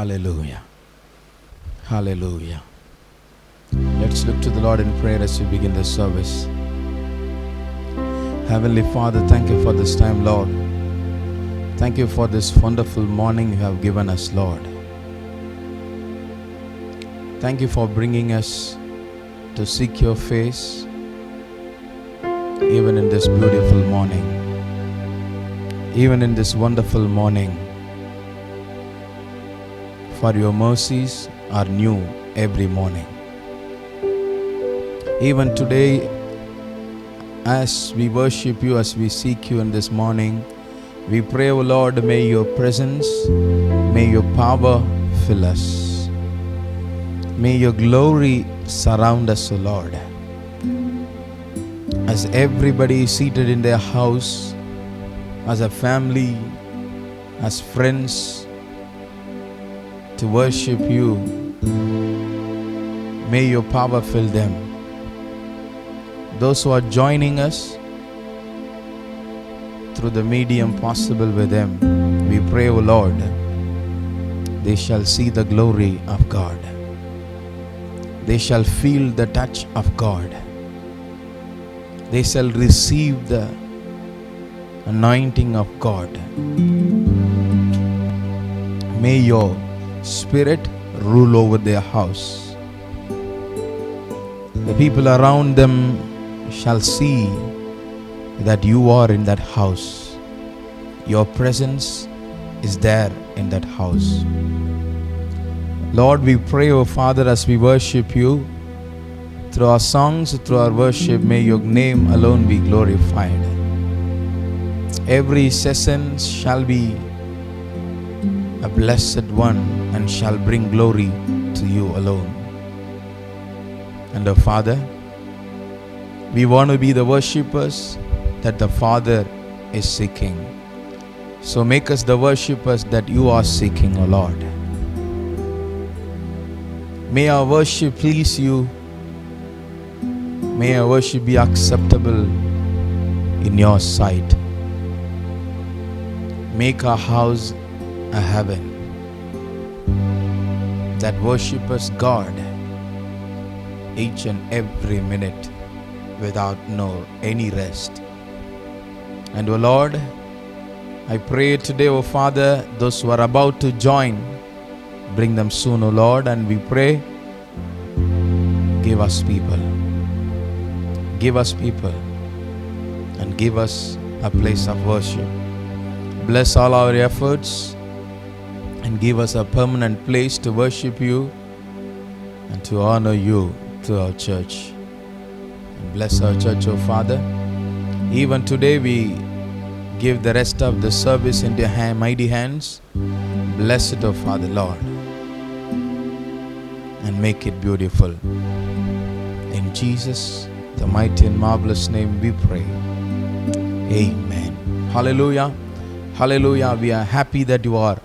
Hallelujah. Hallelujah. Let's look to the Lord in prayer as we begin this service. Heavenly Father, thank you for this time, Lord. Thank you for this wonderful morning you have given us, Lord. Thank you for bringing us to seek your face, even in this beautiful morning, even in this wonderful morning. For your mercies are new every morning. Even today, as we worship you, as we seek you in this morning, we pray, O Lord, may your presence, may your power fill us. May your glory surround us, O Lord. As everybody is seated in their house, as a family, as friends, to worship you, may your power fill them. Those who are joining us through the medium possible with them, we pray, O Lord, they shall see the glory of God. They shall feel the touch of God. They shall receive the anointing of God. May your Spirit rule over their house. The people around them shall see that you are in that house. Your presence is there in that house. Lord, we pray, O Father, as we worship you, through our songs, through our worship, may your name alone be glorified. Every session shall be a blessed one and shall bring glory to you alone. And, O Father, we want to be the worshippers that the Father is seeking. So make us the worshippers that you are seeking, O Lord. May our worship please you. May our worship be acceptable in your sight. Make our house a heaven that worships God each and every minute without any rest. And, O Lord, I pray today, O Father, those who are about to join, bring them soon, O Lord, and we pray, give us people. Give us people and give us a place of worship. Bless all our efforts and give us a permanent place to worship you and to honor you through our church. And bless our church, O Father. Even today we give the rest of the service into your mighty hands. Bless it, O Father, Lord, and make it beautiful. In Jesus, the mighty and marvelous name we pray. Amen. Hallelujah. Hallelujah. We are happy that you are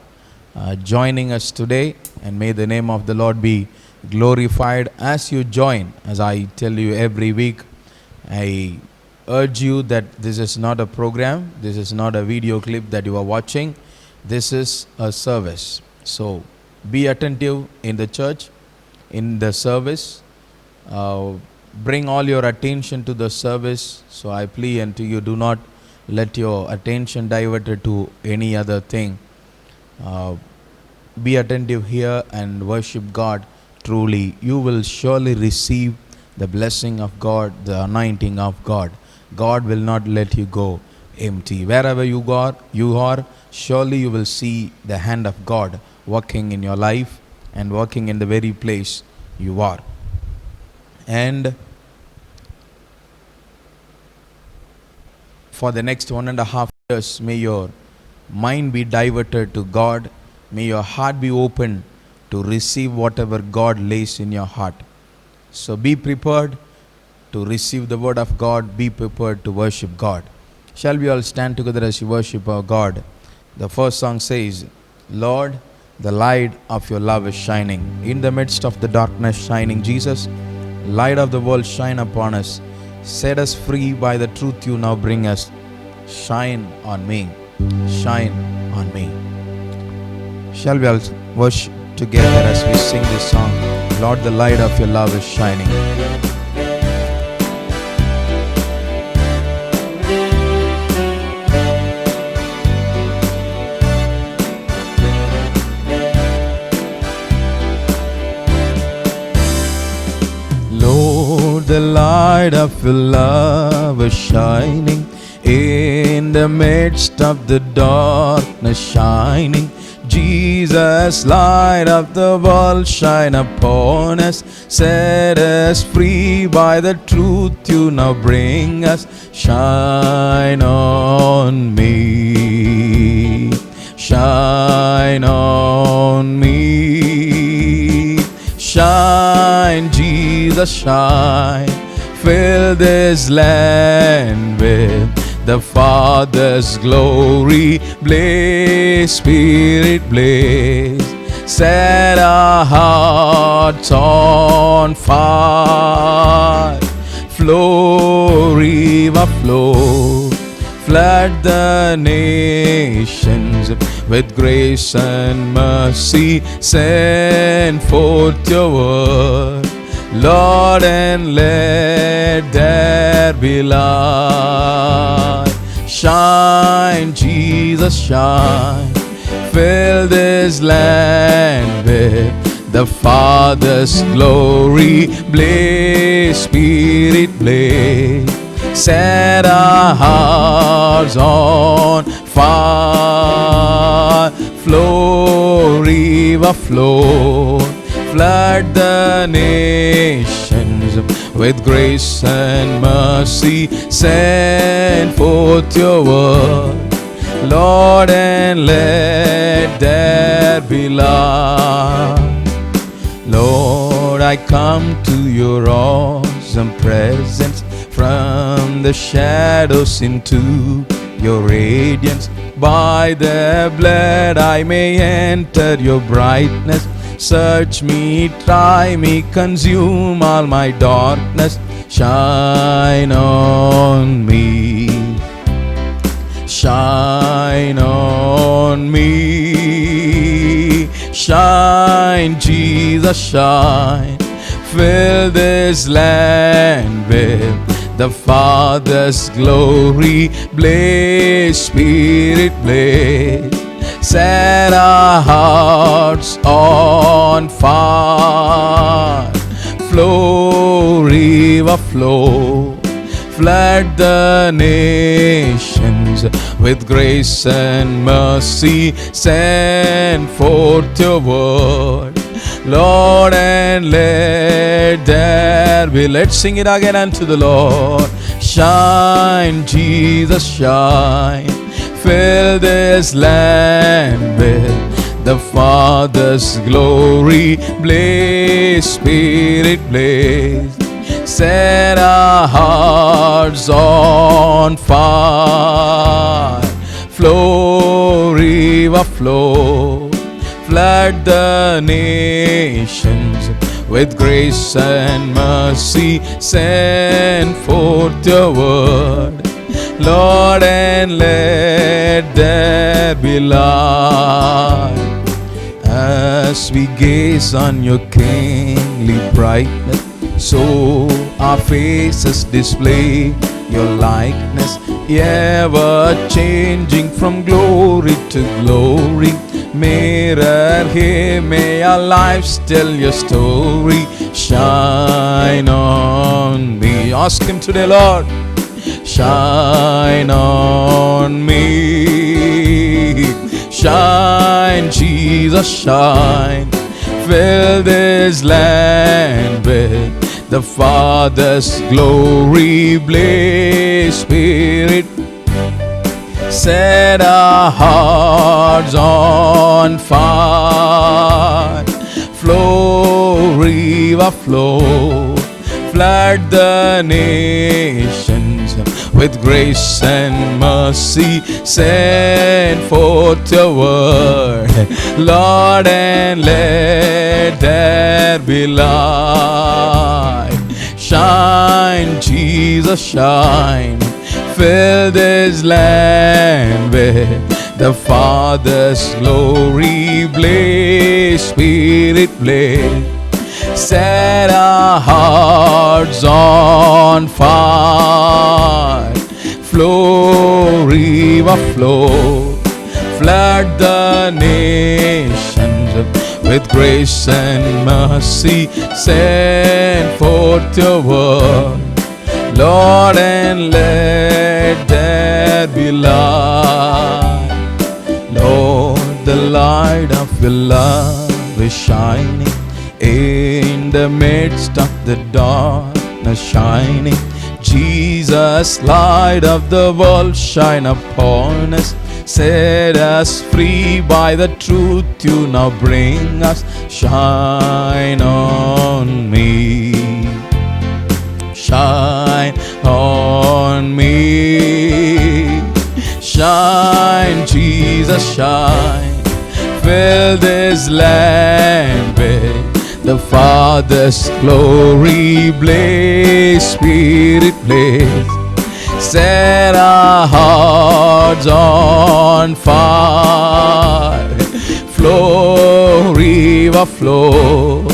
joining us today, and may the name of the Lord be glorified as you join. As I tell you every week, I urge you that this is not a program, this is not a video clip that you are watching, this is a service. So be attentive in the church, in the service. Bring all your attention to the service. So I plead unto you, do not let your attention diverted to any other thing. Be attentive here and worship God truly. You will surely receive the blessing of God, the anointing of God. God will not let you go empty. Wherever you are, surely you will see the hand of God working in your life and working in the very place you are. And for the next 1.5 years, may your mind be diverted to God. May your heart be open to receive whatever God lays in your heart. So be prepared to receive the word of God. Be prepared to worship God. Shall we all stand together as we worship our God? The first song says, Lord, the light of your love is shining. In the midst of the darkness shining, Jesus, light of the world, shine upon us. Set us free by the truth you now bring us. Shine on me. Shine on me. Shall we all worship together as we sing this song. Lord, the light of your love is shining. Lord, the light of your love is shining in the midst of the darkness shining. Jesus, light of the world, shine upon us. Set us free by the truth you now bring us. Shine on me. Shine on me. Shine, Jesus, shine. Fill this land with the Father's glory. Blaze, Spirit, blaze. Set our hearts on fire. Flow, river, flow. Flood the nations with grace and mercy. Send forth your word, Lord, and let there be light. Shine, Jesus, shine. Fill this land with the Father's glory. Blaze, Spirit, blaze. Set our hearts on fire. Flow, river, flow. Flood the nations with grace and mercy. Send forth your word, Lord, and let there be light. Lord, I come to your awesome presence, from the shadows into your radiance. By the blood I may enter your brightness. Search me, try me, consume all my darkness. Shine on me. Shine on me. Shine, Jesus, shine. Fill this land with the Father's glory. Blaze, Spirit, blaze. Set our hearts on fire. Flow, river, flow. Flood the nations with grace and mercy. Send forth your word, Lord, and let there be. Let's sing it again unto the Lord. Shine, Jesus, shine. Fill this land with the Father's glory. Blaze, Spirit, blaze. Set our hearts on fire. Flow, river, flow. Flood the nations with grace and mercy. Send forth your word, Lord, and let there be light. As we gaze on your kingly brightness, so our faces display your likeness, ever changing from glory to glory. Mirror here, may our lives tell your story. Shine on me. Ask him today, Lord. Shine on me. Shine, Jesus, shine. Fill this land with the Father's glory. Blaze, Spirit. Set our hearts on fire. Flow, river, flow. Flood the nations with grace and mercy. Send forth your word, Lord, and let there be light. Shine, Jesus, shine. Fill this land with the Father's glory blaze, Spirit blaze. Set our hearts on fire. Flow, river flow, flood the nations with grace and mercy. Send forth your word, Lord, and let there be light. Lord, the light of your love is shining in the midst of the darkness shining. Jesus, light of the world, shine upon us. Set us free by the truth you now bring us. Shine on me, shine on me. Shine, Jesus, shine. Fill this land with the Father's glory blaze, Spirit blaze. Set our hearts on fire. Flow, river flow,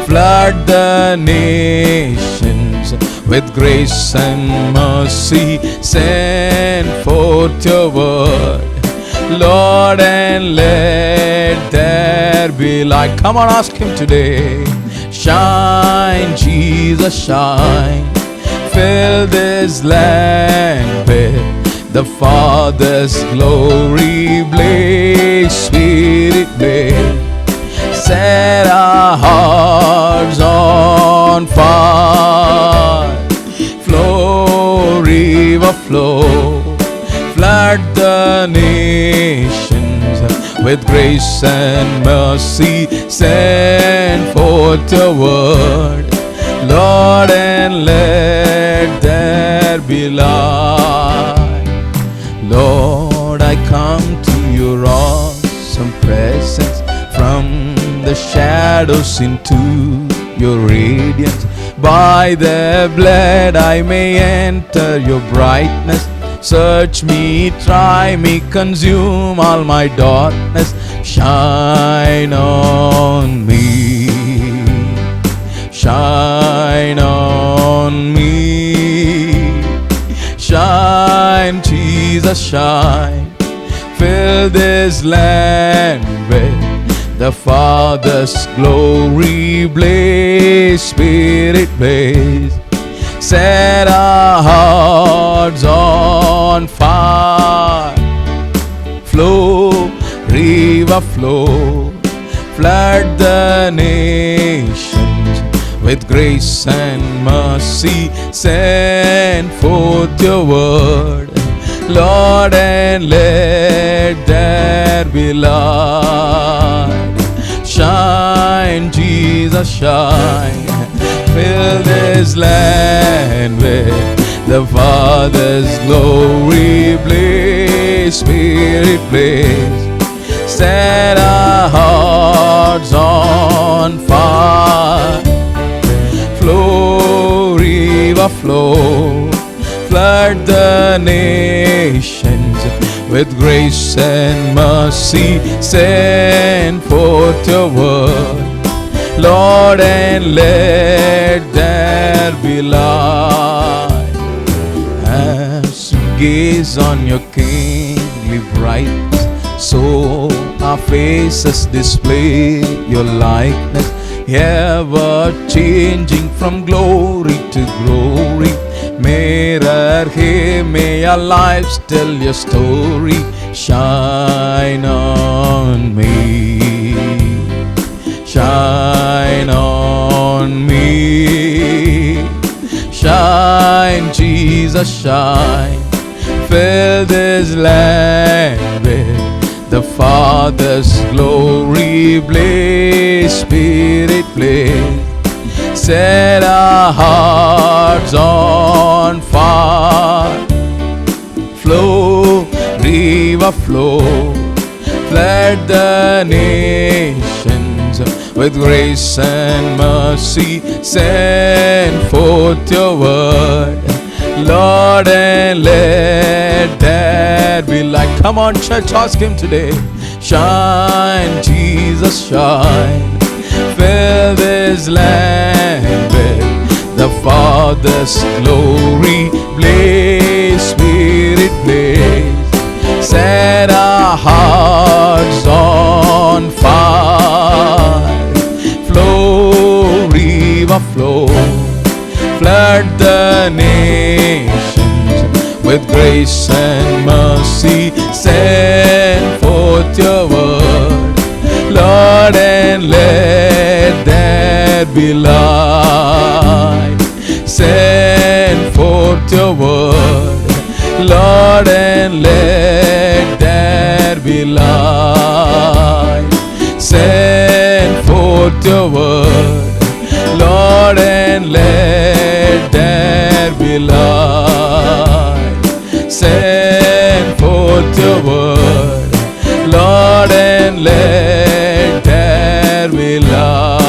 flood the nations with grace and mercy. Send forth your word, Lord, and let there be light. Come on, ask Him today. Shine, Jesus, shine. Fill this land with the Father's glory blaze, Spirit blaze. Set our hearts on fire. Flow, river flow, flood the nations with grace and mercy. Send forth your word, Lord, and let there be light. Lord, I come to your awesome presence, from the shadows into your radiance. By the blood I may enter your brightness. Search me, try me, consume all my darkness. Shine on me, shine on me. Shine, Jesus, shine. Fill this land with the Father's glory blaze, Spirit blaze. Set our hearts on fire. Flow, river flow, flood the nations with grace and mercy. Send forth your word, Lord, and let there be light. Shine, Jesus, shine. Fill this land with the Father's glory blaze, Spirit blaze. Set our hearts on fire. Flow, river flow, flood the nations with grace and mercy. Send forth your word, Lord, and let there be light. As we gaze on your kingly brightness, so our faces display your likeness, ever changing from glory to glory. Mirror here, may our lives tell your story. Shine on me, shine on me. Shine, Jesus, shine. Fill this land with the Father's glory blaze, Spirit blaze. Set our hearts on fire. Flow, river flow, flood the nations with grace and mercy. Send forth your word, Lord, and let there be light. Come on, church, ask Him today. Shine, Jesus, shine. Fill this land with the Father's glory. Blaze, Spirit, blaze. Set our hearts on fire. Flow, river, flow. Flood the nations with grace and mercy. Send forth your word, Lord, and let there be light. Send forth your word, Lord, and let there be light. Send forth your word, Lord, and let there be light. Send forth your word, Lord, and let there be light.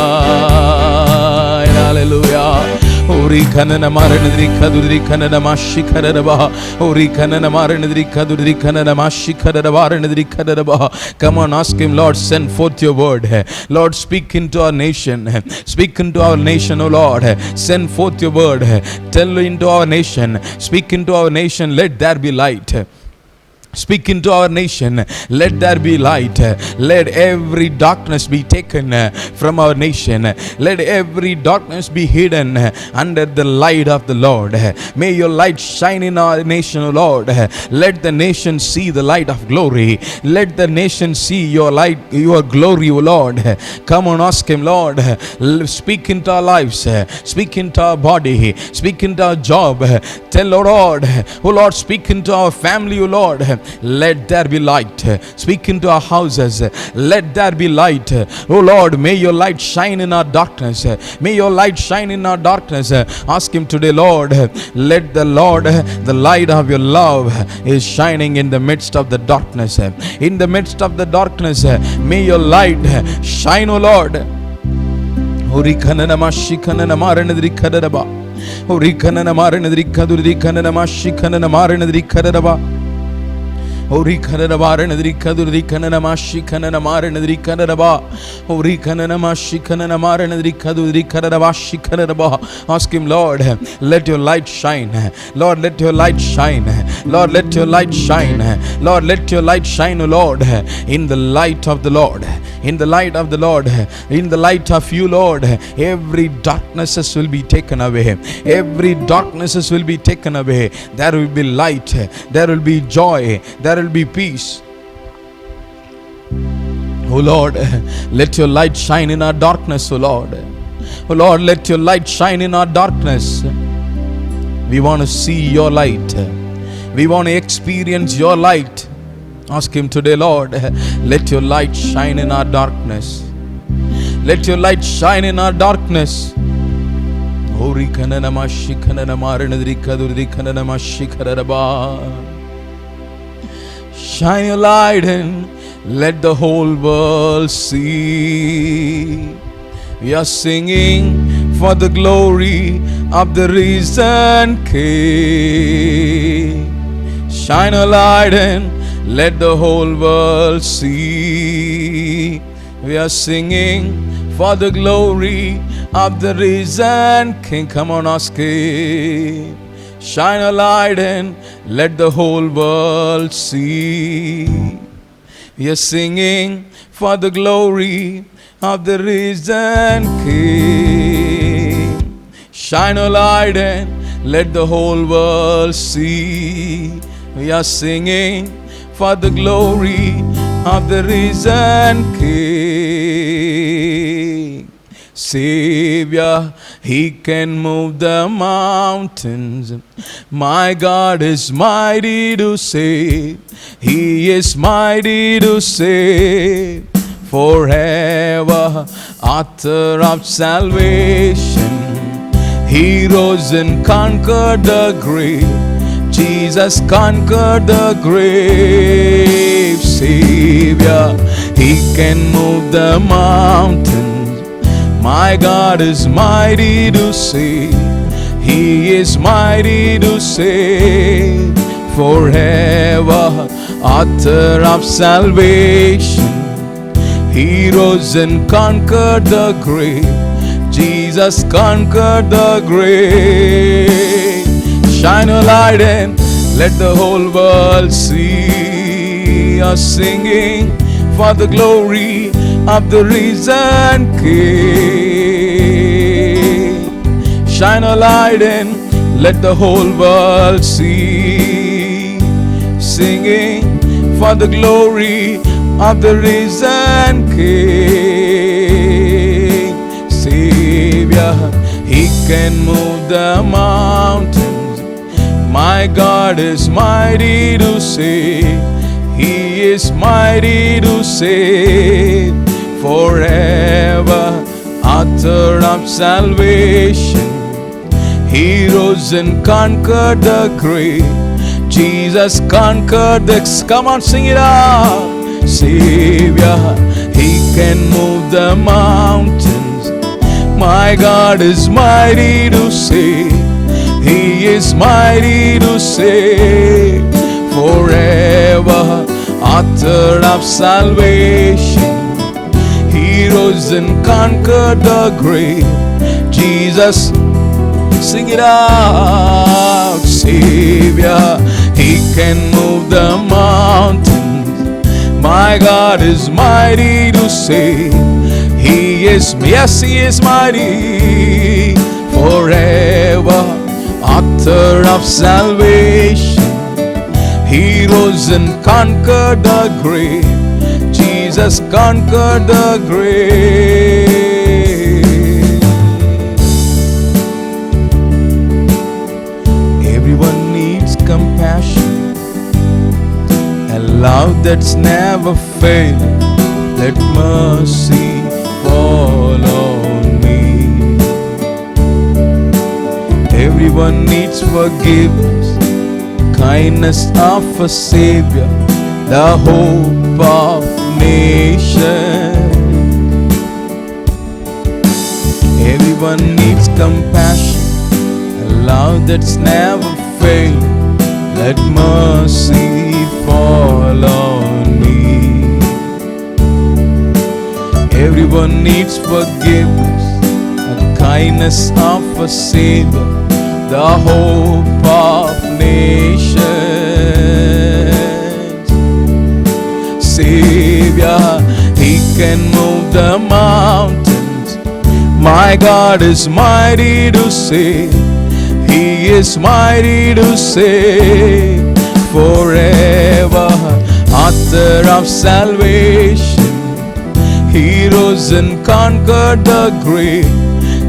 Hallelujah. Ori kanana maranadri kadudri kanana mashikaraba. Ori kanana maranadri kadudri kanana mashikaraba ranadri kadaba. Come on, ask Him, Lord, send forth your word. Lord, speak into our nation. Speak into our nation, O Lord. Send forth your word. Tell into our nation. Speak into our nation. Let there be light. Speak into our nation. Let there be light. Let every darkness be taken from our nation. Let every darkness be hidden under the light of the Lord. May your light shine in our nation, O Lord. Let the nation see the light of glory. Let the nation see your light, your glory, O Lord. Come on, ask Him, Lord. Speak into our lives. Speak into our body. Speak into our job. Tell, O Lord, O Lord, speak into our family, O Lord. Let there be light. Speak into our houses. Let there be light. Oh Lord, may your light shine in our darkness. May your light shine in our darkness. Ask Him today, Lord. Let the Lord, the light of your love is shining in the midst of the darkness. In the midst of the darkness, may your light shine, O Lord. Ori kanana mashi kanana maranadri kadaba. Ori kanana maranadri kaduri kanana mashi kanana maranadri kadaba. Ori kanana maranadri kaduri kanana mashi kanana maranadri kadaba. Ori kanana mashi kanana maranadri kaduri kadaba shi kadaba. Ask Him, Lord, let your light shine. Lord, let your light shine. Lord, let your light shine. Lord, let your light shine, O Lord, in the light of the Lord. In the light of the Lord, in the light of you, Lord, every darknesses will be taken away. Every darknesses will be taken away. There will be light. There will be joy. There will be peace. Oh Lord, let your light shine in our darkness, oh Lord. Oh Lord, let your light shine in our darkness. We want to see your light. We want to experience your light. Ask Him today, Lord, let your light shine in our darkness. Let your light shine in our darkness. Shine your light and let the whole world see. We are singing for the glory of the risen King. Shine a light and let the whole world see. We are singing for the glory of the risen King. Come on, ask Him. Shine a light and let the whole world see. We are singing for the glory of the risen King. Shine a light and let the whole world see. We are singing for the glory of the risen King. Savior, He can move the mountains. My God is mighty to save. He is mighty to save. Forever, author of salvation. He rose and conquered the grave. Jesus conquered the grave. Savior, He can move the mountains. My God is mighty to save. He is mighty to save. Forever, author of salvation. He rose and conquered the grave. Jesus conquered the grave. Shine a light and let the whole world see us singing for the glory of the risen King. Shine a light and let the whole world see, singing for the glory of the risen King. Savior, He can move the mountains. My God is mighty to save. He is mighty to save forever. Author of salvation. He rose and conquered the grave. Jesus conquered the... Come on, sing it out. Savior, He can move the mountains. My God is mighty to save. He is mighty to save forever. Author of salvation. He rose and conquered the grave. Jesus, sing it out. Savior, He can move the mountains. My God is mighty to save. He is, yes, He is mighty forever. Author of salvation. He rose and conquered the grave. Jesus conquered the grave. Everyone needs compassion, a love that's never failing. Let mercy fall on me. Everyone needs forgiveness, kindness of a Savior, the hope of nation. Everyone needs compassion, a love that's never failing. Let mercy fall on me. Everyone needs forgiveness, a kindness of a Savior, the hope of nations. Savior, He can move the mountains. My God is mighty to save. He is mighty to save forever. Author of salvation. He rose and conquered the grave.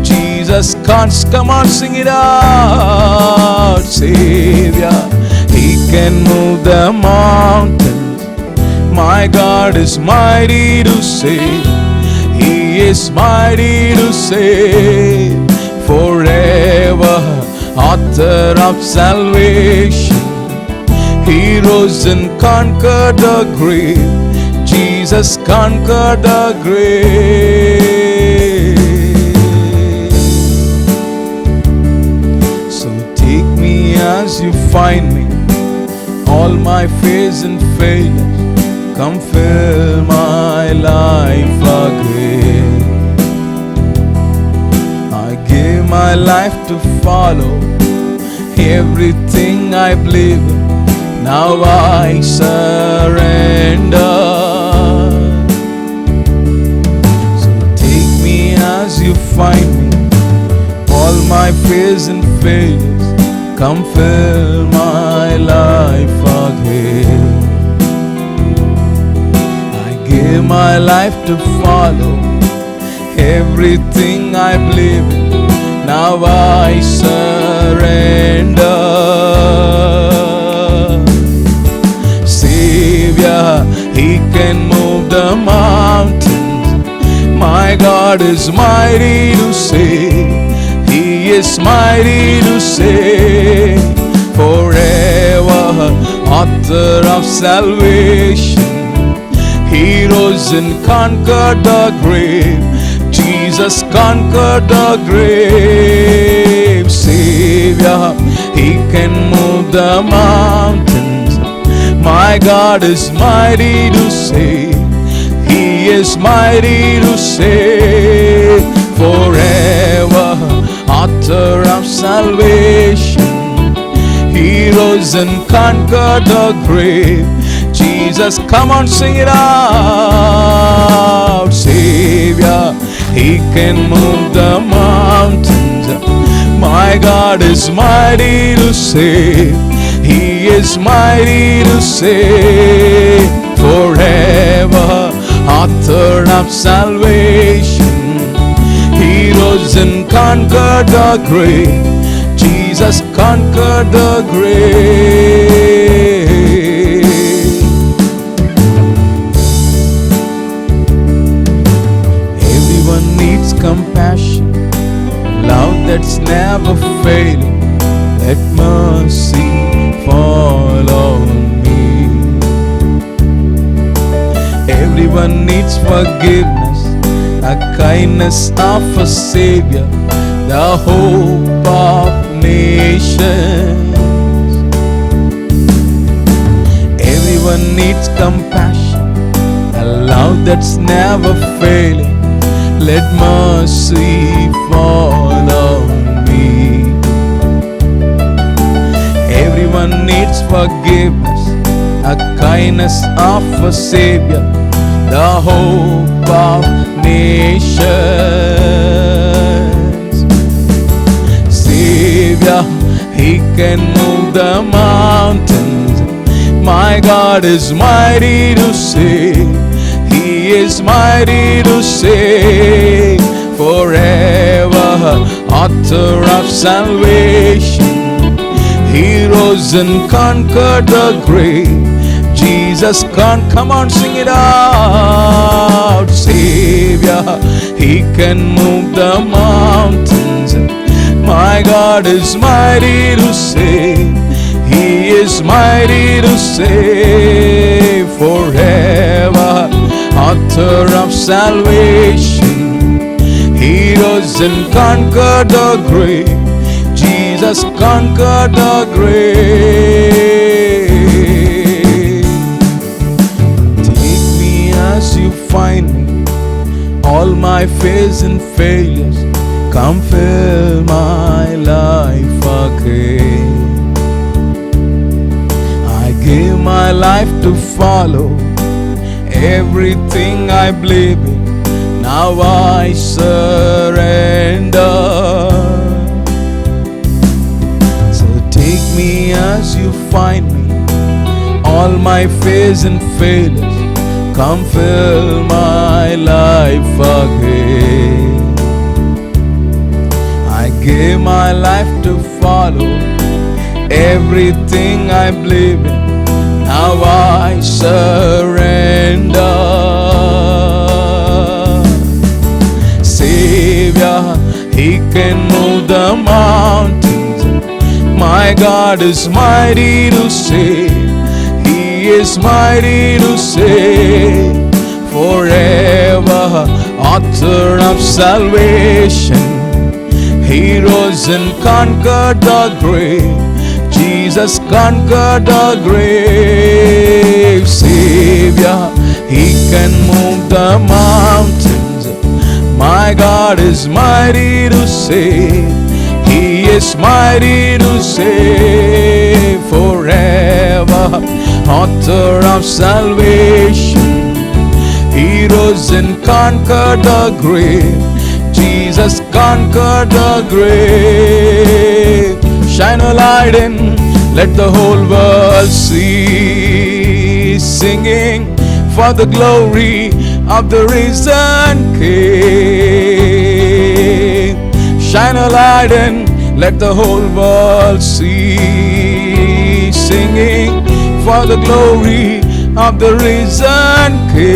Jesus can't. Come on, sing it out. Savior, He can move the mountains. My God is mighty to save. He is mighty to save forever. Author of salvation. He rose and conquered the grave. Jesus conquered the grave. So take me as you find me, all my fears and failures. Come fill my life again. I give my life to follow everything I believe in. Now I surrender. So take me as you find me, all my fears and failures. Come fill my life again. Give my life to follow everything I believe in. Now I surrender. Savior, He can move the mountains. My God is mighty to save. He is mighty to save forever. Author of salvation. He rose and conquered the grave. Jesus conquered the grave. Savior, He can move the mountains. My God is mighty to save. He is mighty to save. Forever, author of salvation. He rose and conquered the grave. Jesus, come on, sing it out. Savior, He can move the mountains. My God is mighty to save. He is mighty to save. Forever, author of salvation. He rose and conquered the grave. Jesus conquered the grave. Everyone needs compassion, love that's never failing. Let mercy fall on me. Everyone needs forgiveness, a kindness of a Savior, the hope of nations. Everyone needs compassion, a love that's never failing. Let mercy fall on me. Everyone needs forgiveness, a kindness of a Savior, the hope of nations. Savior, He can move the mountains. My God is mighty to save. He is mighty to save. Forever, author of salvation. He rose and conquered the grave. Jesus can't, come on, sing it out. Savior, He can move the mountains. My God is mighty to save. He is mighty to save. Forever, author of salvation. He rose and conquered the grave. Jesus conquered the grave. Take me as you find me, all my fears and failures. Come fill my life again. I give my life to follow everything I believe in. Now I surrender. So take me as you find me, all my fears and failures. Come fill my life again. I give my life to follow everything I believe in. Now I surrender. Savior, He can move the mountains. My God is mighty to save. He is mighty to save. Forever, author of salvation. He rose and conquered the grave. Jesus conquered the grave. Savior, He can move the mountains. My God is mighty to save. He is mighty to save. Forever, author of salvation. He rose and conquered the grave. Jesus conquered the grave. Shine a light in, let the whole world see. Singing for the glory of the risen King. Shine a light in, let the whole world see. Singing for the glory of the risen King.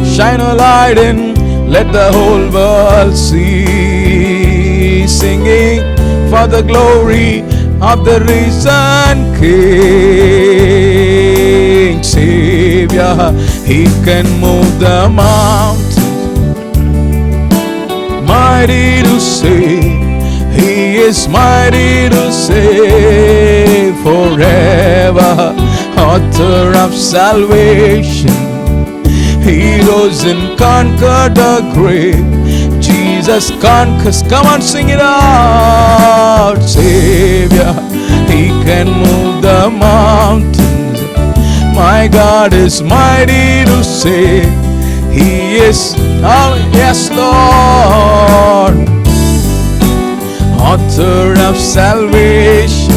Shine a light in, let the whole world see. Singing for the glory of the risen King. Savior, He can move the mountains. Mighty to save. He is mighty to save forever. author of salvation. He rose and conquered the grave. Jesus conquers. Come on, sing it out. Savior, He can move the mountains. My God is mighty to save. He is, oh yes, Lord, author of salvation.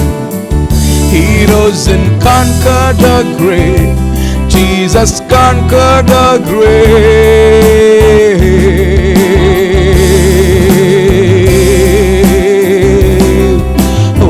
He rose and conquered the grave. Jesus conquered the grave.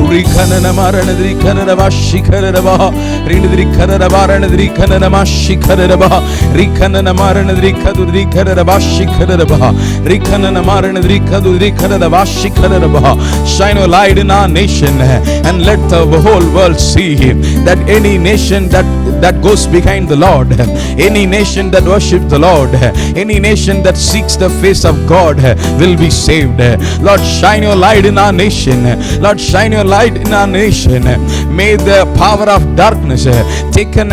Rikanana maranadri kanarava shikarava rinadri kanarava ranadri kananama shikarava rikanana maranadri kadudri kanarava shikarava rikanana maranadri kadudri kanarava shikarava. Shine a light in our nation and let the whole world see that any nation that goes behind the Lord, any nation that worships the Lord, any nation that seeks the face of God will be saved. Lord, shine your light in our nation. Lord, shine your light in our nation. May the power of darkness taken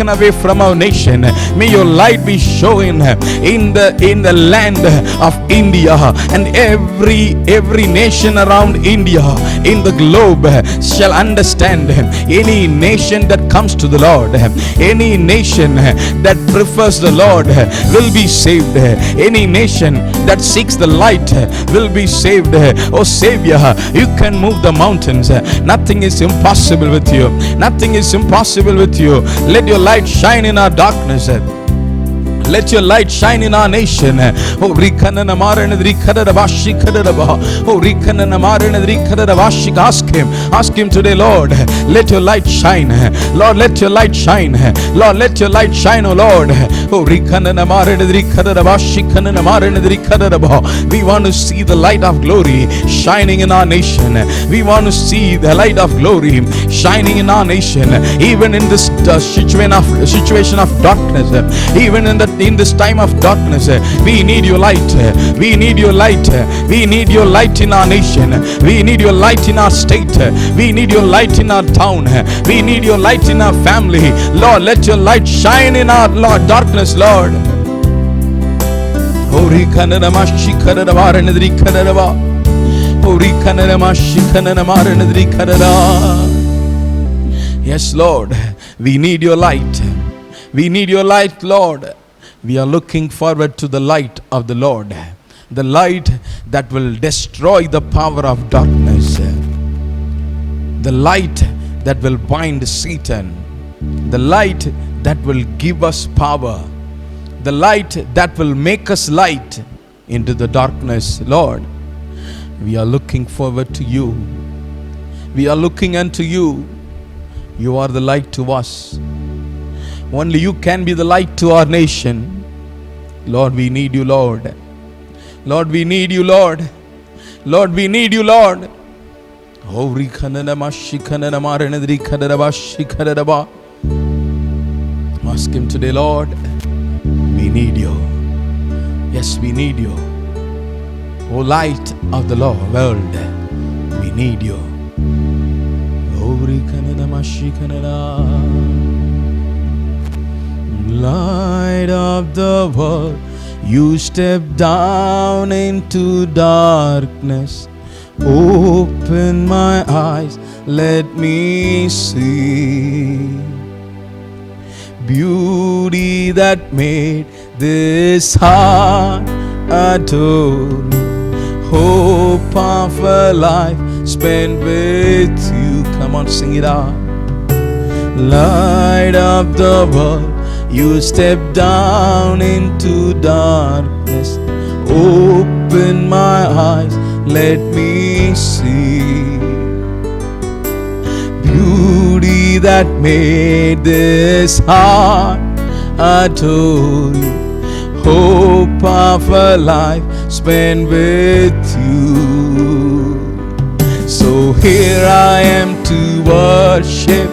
away from our nation. May your light be shown in the land of India, and every nation around India in the globe shall understand. Any nation that comes to the Lord, any nation that prefers the Lord will be saved. Any nation that seeks the light will be saved. Oh Savior, you can move the mountains. Nothing is impossible with you. Nothing is impossible with you. Let your light shine in our darkness. Let your light shine in our nation. Oh, Rikanana Maranadri Kadavashi Kadava. Oh, Rikanana Maranadri Kadavashi. Ask him today, Lord, let your light shine. Lord, let your light shine. Lord, let your light shine, oh Lord. Oh, Rikanana Maranadri Kadavashi Kanana Maranadri Kadava. We want to see the light of glory shining in our nation. We want to see the light of glory shining in our nation. Even in this situation of darkness, even in this time of darkness, we need your light. We need your light. We need your light in our nation. We need your light in our state. We need your light in our town. We need your light in our family. Lord, let your light shine in our darkness, Lord. Yes, Lord, we need your light. We need your light, Lord. We are looking forward to the light of the Lord, the light that will destroy the power of darkness, the light that will bind Satan, the light that will give us power, the light that will make us light into the darkness. Lord, we are looking forward to you. We are looking unto you. You are the light to us. Only you can be the light to our nation. Lord, we need you, Lord. Lord, we need you, Lord. Lord, we need you, Lord. Ask him today, Lord. We need you. Yes, we need you. O light of the world, we need you. Light of the world, you step down into darkness. Open my eyes, let me see beauty that made this heart adore me. Hope of a life spent with you. Come on, sing it out. Light of the world, you step down into darkness. Open my eyes, let me see beauty that made this heart adore you. Hope of a life spent with you. So here I am to worship.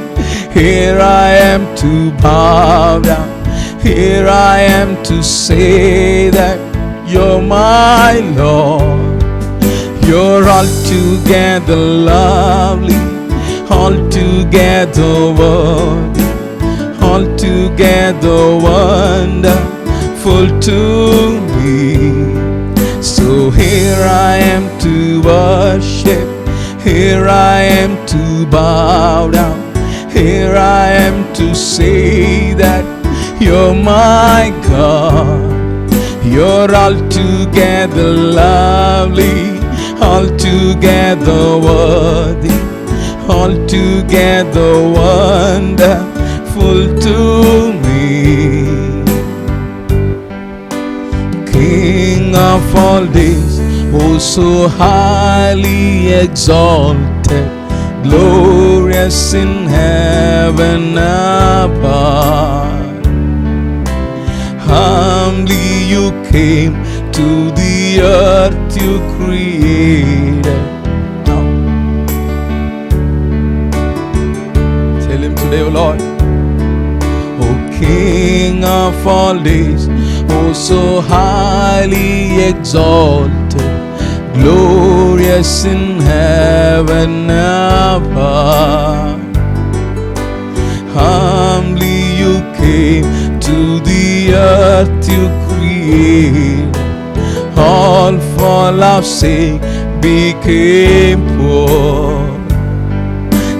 Here I am to bow down. Here I am to say that you're my Lord. You're altogether lovely, altogether worthy, altogether wonderful to me. So here I am to worship, here I am to bow down, here I am to say that you're my God. You're altogether lovely, altogether worthy, altogether wonderful to me. King of all days, oh so highly exalted, glorious in heaven above. Humbly you came to the earth you created. Now, tell him today, oh Lord. O King of all days, oh so highly exalted, glorious in heaven above. Humbly you came to the earth you created, all for love's sake became poor.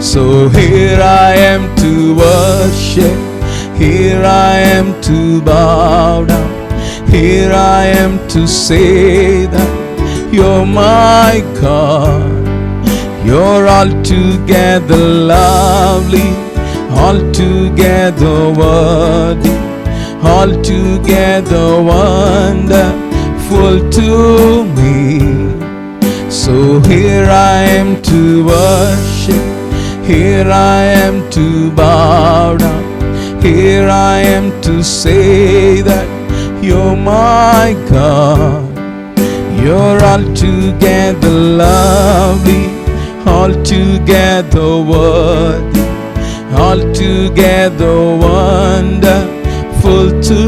So here I am to worship, here I am to bow down, here I am to say that you're my God. You're altogether lovely, altogether worthy, altogether wonderful to me. So here I am to worship, here I am to bow down, here I am to say that you're my God. You're altogether lovely, altogether worthy, altogether wonderful to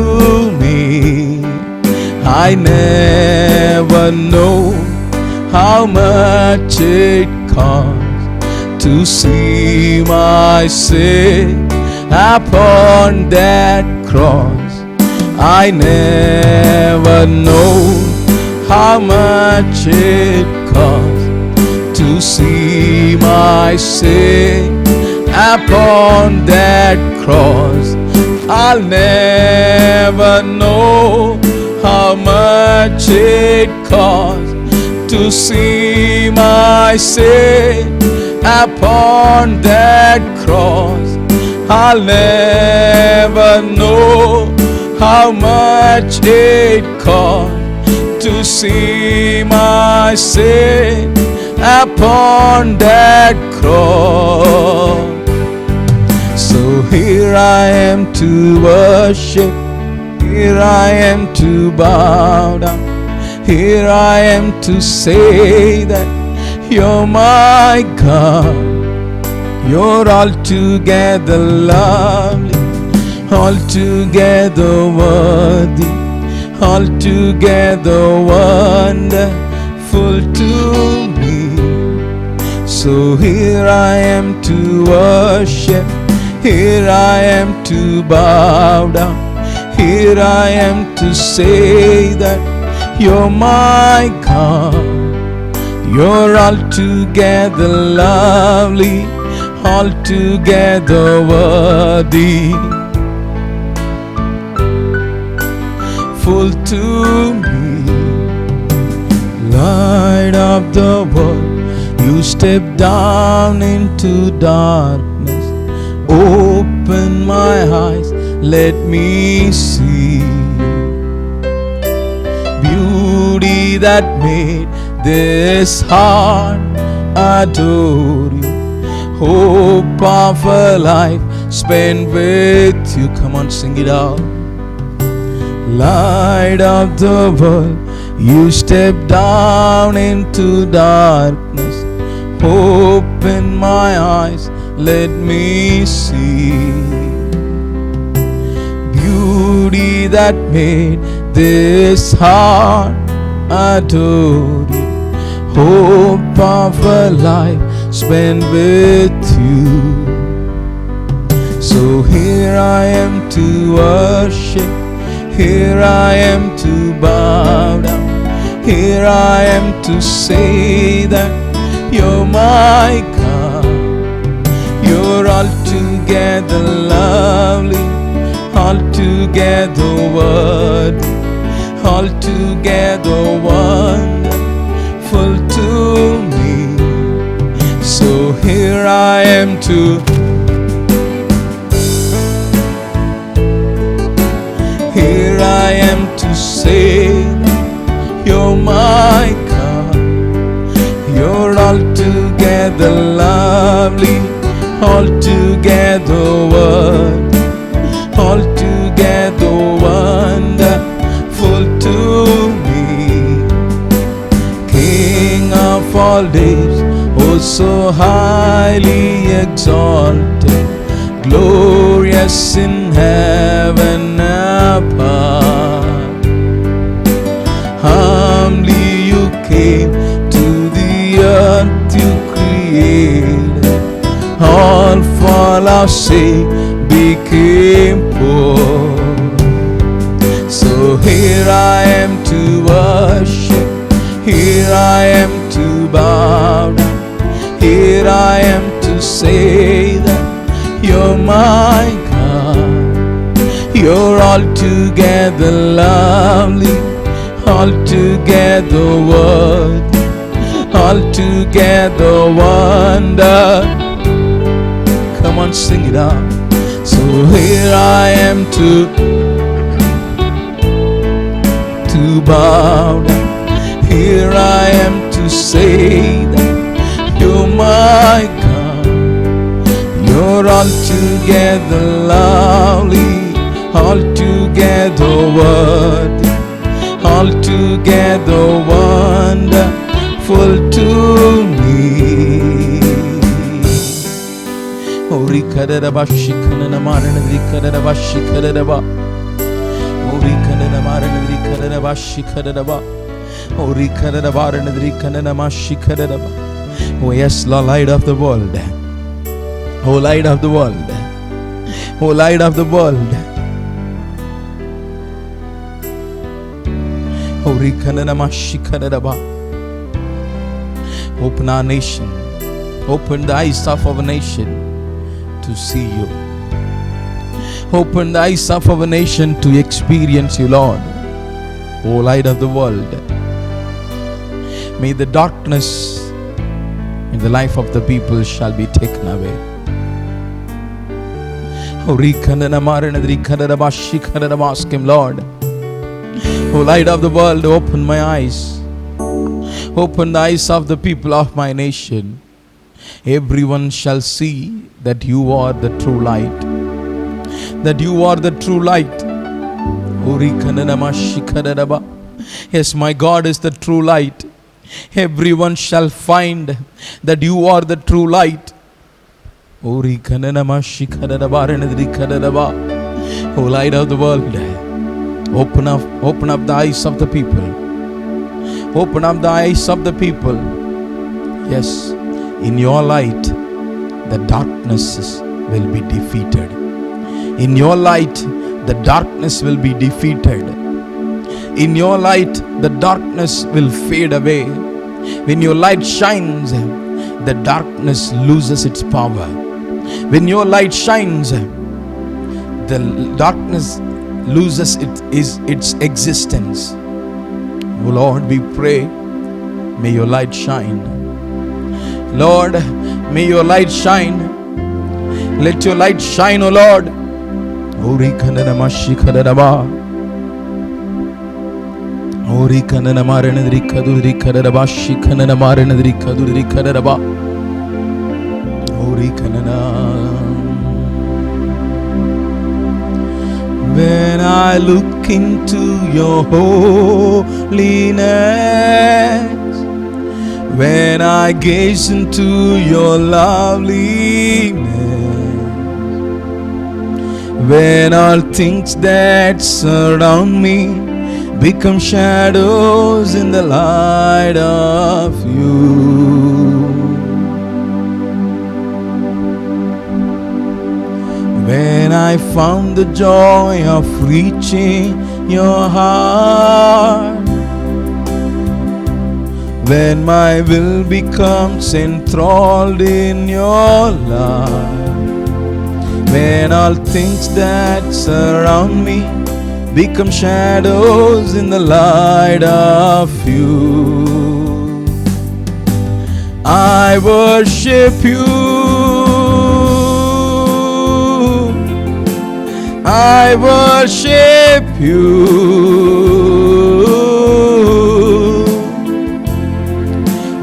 me. I never know how much it costs to see my sin upon that cross. I never know how much it costs to see my sin upon that cross. I'll never know how much it costs to see my sin upon that cross. I'll never know how much it costs to see my sin upon that cross. So here I am to worship, here I am to bow down, here I am to say that you're my God. You're altogether lovely, altogether worthy, altogether wonderful to me. So here I am to worship, here I am to bow down, here I am to say that you're my God. You're altogether lovely, altogether worthy, full to me. Light of the world, you step down into darkness. Open my eyes, let me see beauty that made this heart adore you. Hope of a life spent with you. Come on, sing it out. Light of the world, you step down into darkness. Open my eyes, let me see beauty that made this heart adore you. Hope of a life spent with you. So here I am to worship, here I am to bow down, here I am to say that you're my God. You're altogether lovely, altogether worthy, altogether wonderful to me. So here I am to Here I am to say you're my God. You're altogether lovely, altogether worthy, altogether wonderful to me. King of all days, oh so highly exalted, glorious in heaven above. Humbly you came to the earth you created, all for our sake became poor. So here I am to worship, here I am to bow down, here I am to say that you're my God. You're altogether lovely, altogether worthy, altogether wonderful. Come on, sing it out. So here I am to bow down, here I am to say that you're my God. You're altogether lovely, altogether worthy, altogether wonderful to me. Ori kadaba shikana marana dri kadaba shikadaba. Ori kadaba marana dri kadaba shikadaba. Ori kadaba marana dri kadaba shikadaba. Oh yes, the light of the world. Oh light of the world. Oh light of the world. Open our nation, open the eyes of our nation to see you. Open the eyes of our nation to experience you, Lord. O light of the world, may the darkness in the life of the people shall be taken away. Ask him, Lord, O light of the world, open my eyes. Open the eyes of the people of my nation. Everyone shall see that you are the true light. That you are the true light. Yes, my God is the true light. Everyone shall find that you are the true light. O light of the world, open up the eyes of the people. Open up the eyes of the people. Yes, in your light, the darknesses will be defeated. In your light, the darkness will be defeated. In your light, the darkness will fade away. When your light shines, the darkness loses its power. When your light shines, the darkness loses its existence. Oh Lord, we pray, may your light shine. Lord, may your light shine. Let your light shine, O Lord. Ori kanana mashikadaba. Ori kanana maranadri kaduri kadaba shikanana maranadri kaduri kadaba. Ori kanana. When I look into your holiness, when I gaze into your loveliness, when all things that surround me become shadows in the light of you. found the joy of reaching your heart, when my will becomes enthralled in your love, when all things that surround me become shadows in the light of you, I worship you, I worship you.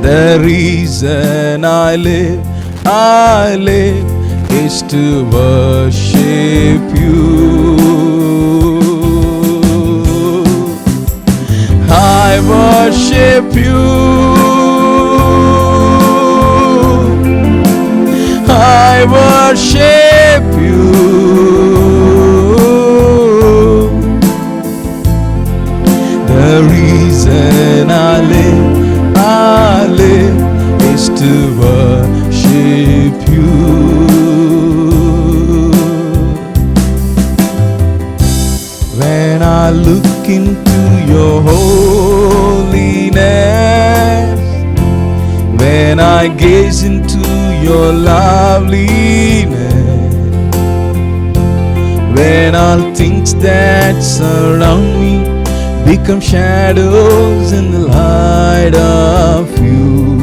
The reason I live is to worship you. I worship you, I worship you. The reason I live is to worship you. When I look into your holiness, when I gaze into your loveliness, when all things that surround me become shadows in the light of you,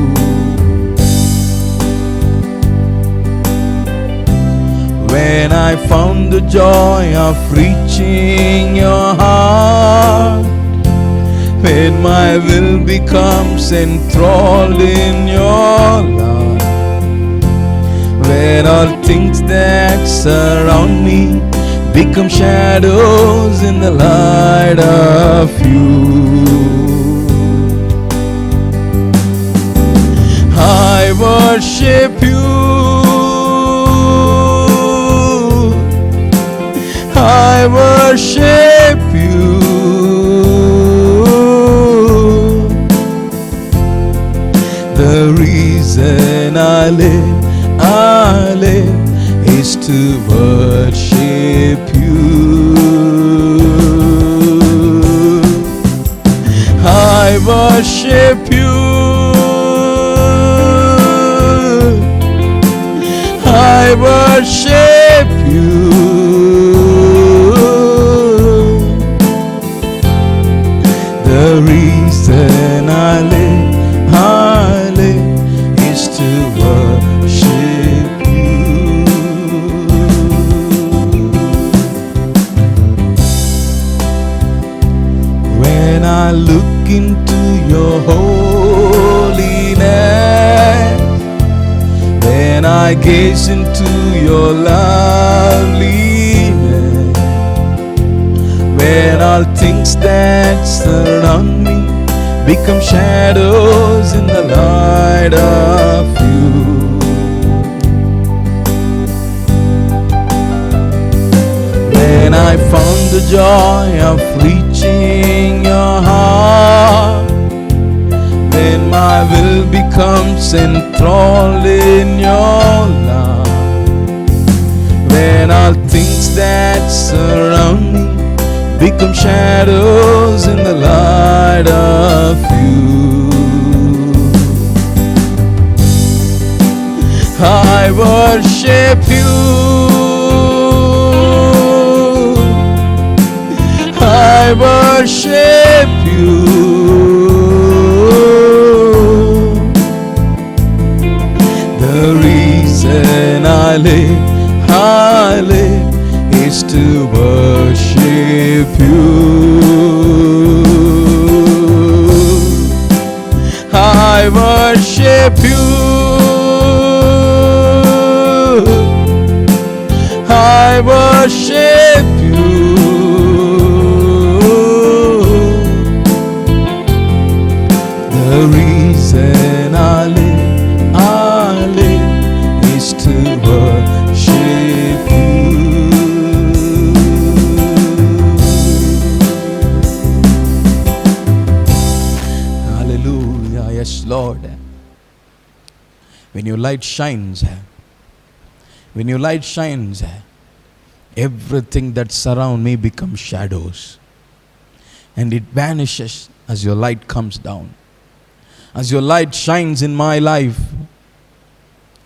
when I found the joy of reaching your heart, when my will becomes enthralled in your love, when all things that surround me become shadows in the light of you, I worship you, I worship you. The reason I live is to worship you. I worship you, I worship you. The reason I live is to worship you. When I look into your holiness, when I gaze into your loveliness, when all things that surround me become shadows in the light of you, when I found the joy of reaching your heart, when my will becomes enthralled in your love, when all things that surround me become shadows in the light of you, I worship you, I worship you. The reason I live is to worship you. I worship you, I worship you. The reason I live is to worship you. Hallelujah. Yes, Lord. When your light shines everything that surround me becomes shadows. And it vanishes as your light comes down. As your light shines in my life,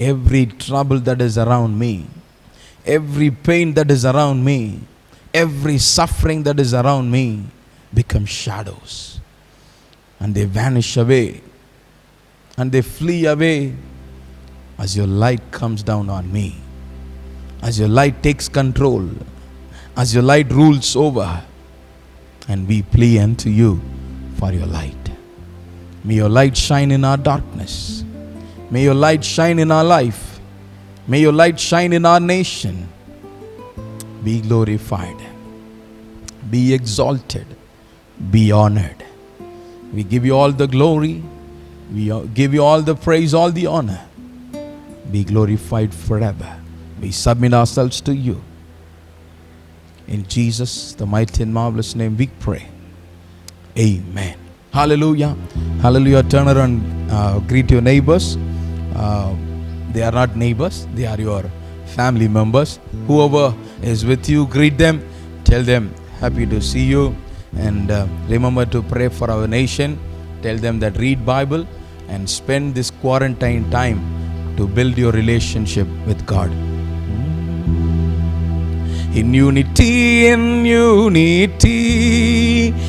every trouble that is around me, every pain that is around me, every suffering that is around me becomes shadows. And they vanish away. And they flee away as your light comes down on me. As your light takes control. As your light rules over. And we plead unto you for your light. May your light shine in our darkness. May your light shine in our life. May your light shine in our nation. Be glorified. Be exalted. Be honored. We give you all the glory. We give you all the praise, all the honor. Be glorified forever. We submit ourselves to you. In Jesus, the mighty and marvelous name, we pray. Amen. Hallelujah. Hallelujah. Turn around, greet your neighbors. They are not neighbors, they are your family members. Whoever is with you, greet them. Tell them, happy to see you. And remember to pray for our nation. Tell them that read Bible and spend this quarantine time to build your relationship with God. In unity,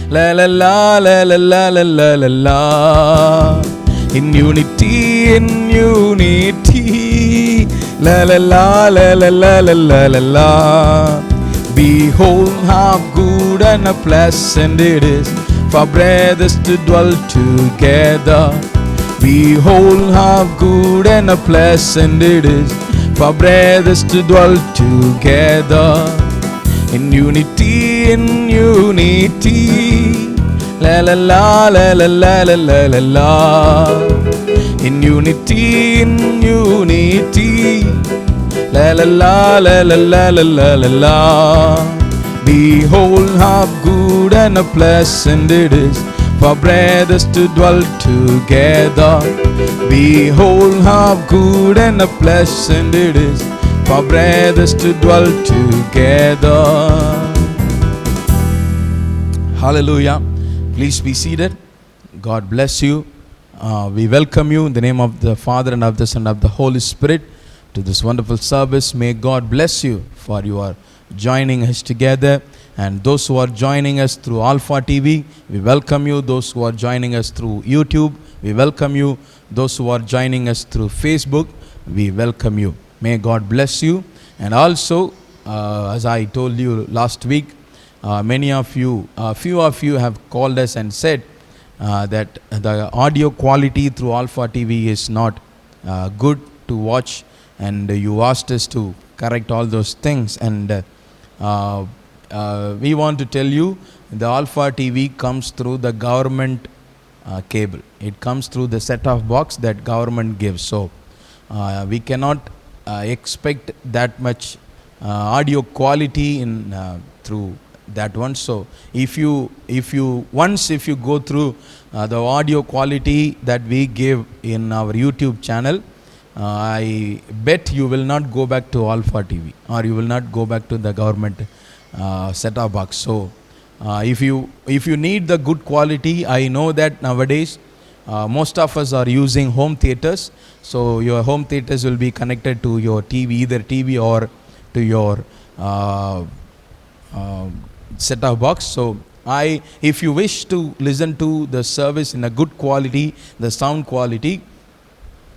la la la la la la la la la la. In unity, la la la la la la la la la la. Behold, how good and how pleasant it is for brothers to dwell together. Behold, how good and how pleasant it is for brothers to dwell together. In unity, la la la la la la la la la la. In unity, la la la la la la la la la la. Behold, how good and how pleasant it is for brothers to dwell together. Behold, how good and how pleasant it is for brothers to dwell together. Hallelujah. Please be seated. God bless you. We welcome you in the name of the Father and of the Son and of the Holy Spirit to this wonderful service. May God bless you for your joining us together. And those who are joining us through Alpha TV, we welcome you. Those who are joining us through YouTube, we welcome you. Those who are joining us through Facebook, we welcome you. May God bless you. And also, as I told you last week, few of you have called us and said that the audio quality through Alpha TV is not good to watch, and you asked us to correct all those things. And we want to tell you, the Alpha TV comes through the government cable. It comes through the set-off box that government gives. So we cannot expect that much audio quality in through that one. So if you go through the audio quality that we give in our YouTube channel, I bet you will not go back to Alpha TV, or you will not go back to the government set-top box. So if you need the good quality, I know that nowadays most of us are using home theaters. So your home theaters will be connected to your TV, either TV or to your set-top box. So if you wish to listen to the service in a good quality, the sound quality,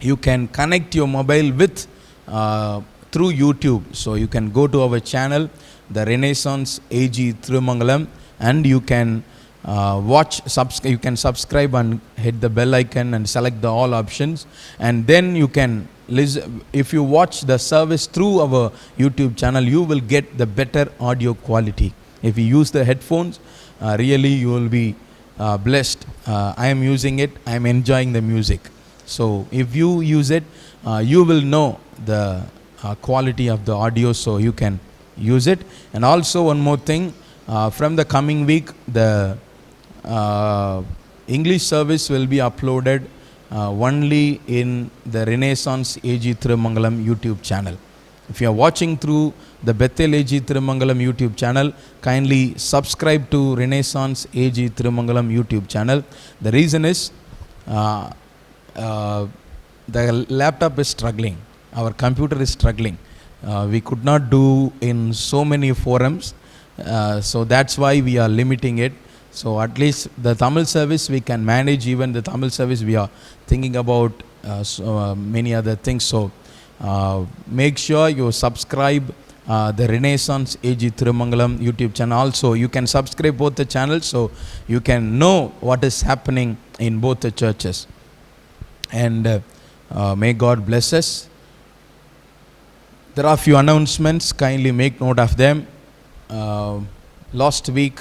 you can connect your mobile with through YouTube. So you can go to our channel, the Renaissance AG Thirumangalam, and you can you can subscribe and hit the bell icon and select the all options, and then you can listen. If you watch the service through our YouTube channel, you will get the better audio quality. If you use the headphones, really you will be blessed. I am using it, I am enjoying the music. So if you use it, you will know the quality of the audio, so you can use it. And also one more thing, from the coming week, the English service will be uploaded only in the Renaissance AG Thirumangalam YouTube channel. If you are watching through the Bethel AG Thirumangalam YouTube channel, kindly subscribe to Renaissance AG Thirumangalam YouTube channel. The reason is uh, the laptop is struggling, our computer is struggling. We could not do in so many forums, so that's why we are limiting it. So at least the Tamil service we can manage. Even the Tamil service we are thinking about many other things. So make sure you subscribe the Renaissance AG Thirumangalam YouTube channel. Also, you can subscribe both the channels so you can know what is happening in both the churches. And may God bless us. There are a few announcements. Kindly make note of them. Last week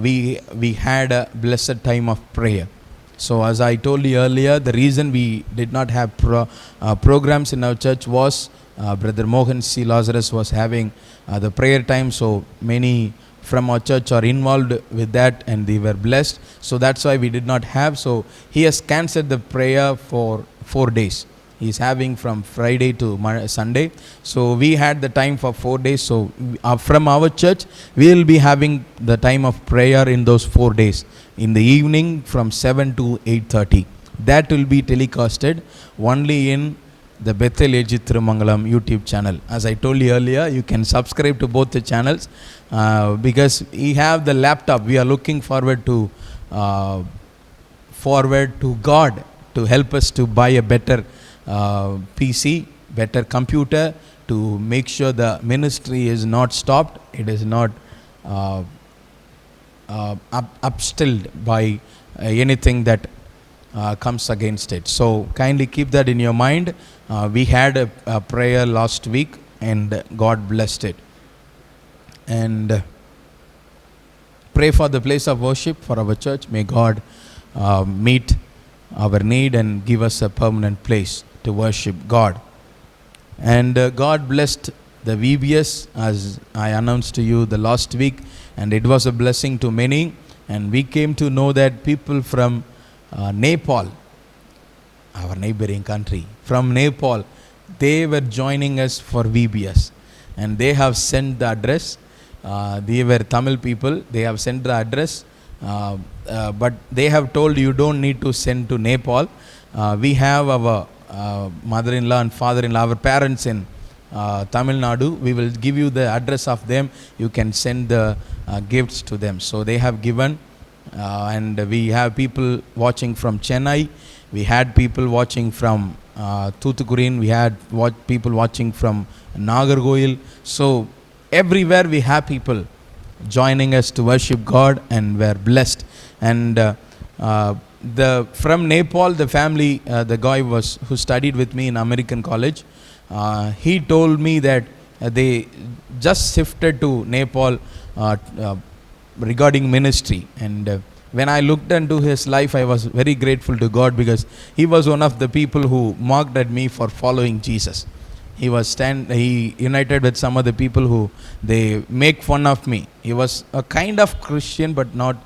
we had a blessed time of prayer. So as I told you earlier, the reason we did not have programs in our church was Brother Mohan C. Lazarus was having the prayer time. So many from our church are involved with that and they were blessed. So that's why we did not have. So he has cancelled the prayer for 4 days. He is having from Friday to Sunday. So we had the time for 4 days. So from our church, we will be having the time of prayer in those 4 days. In the evening from 7 to 8:30. That will be telecasted only in the Bethel AG Thirumangalam YouTube channel. As I told you earlier, you can subscribe to both the channels because we have the laptop. We are looking forward to God to help us to buy a better PC, better computer, to make sure the ministry is not stopped. It is not upstilled by anything that comes against it. So kindly keep that in your mind. We had a prayer last week and God blessed it. And pray for the place of worship for our church. May God meet our need and give us a permanent place to worship God. And God blessed the VBS as I announced to you the last week, and it was a blessing to many. And we came to know that people from Nepal, our neighboring country, from Nepal, they were joining us for VBS, and they have sent the address. They were Tamil people. They have sent the address, but they have told you don't need to send to Nepal. We have our mother-in-law and father-in-law, our parents in Tamil Nadu. We will give you the address of them. You can send the gifts to them. So they have given, and we have people watching from Chennai. We had people watching from Thoothukudi. We had people watching from Nagargoil. So everywhere we have people joining us to worship God, and we're blessed. And from Nepal, the family, the guy who studied with me in American college, he told me that they just shifted to Nepal regarding ministry. And when I looked into his life, I was very grateful to God, because he was one of the people who mocked at me for following Jesus. He united with some of the people who they make fun of me. He was a kind of Christian, but not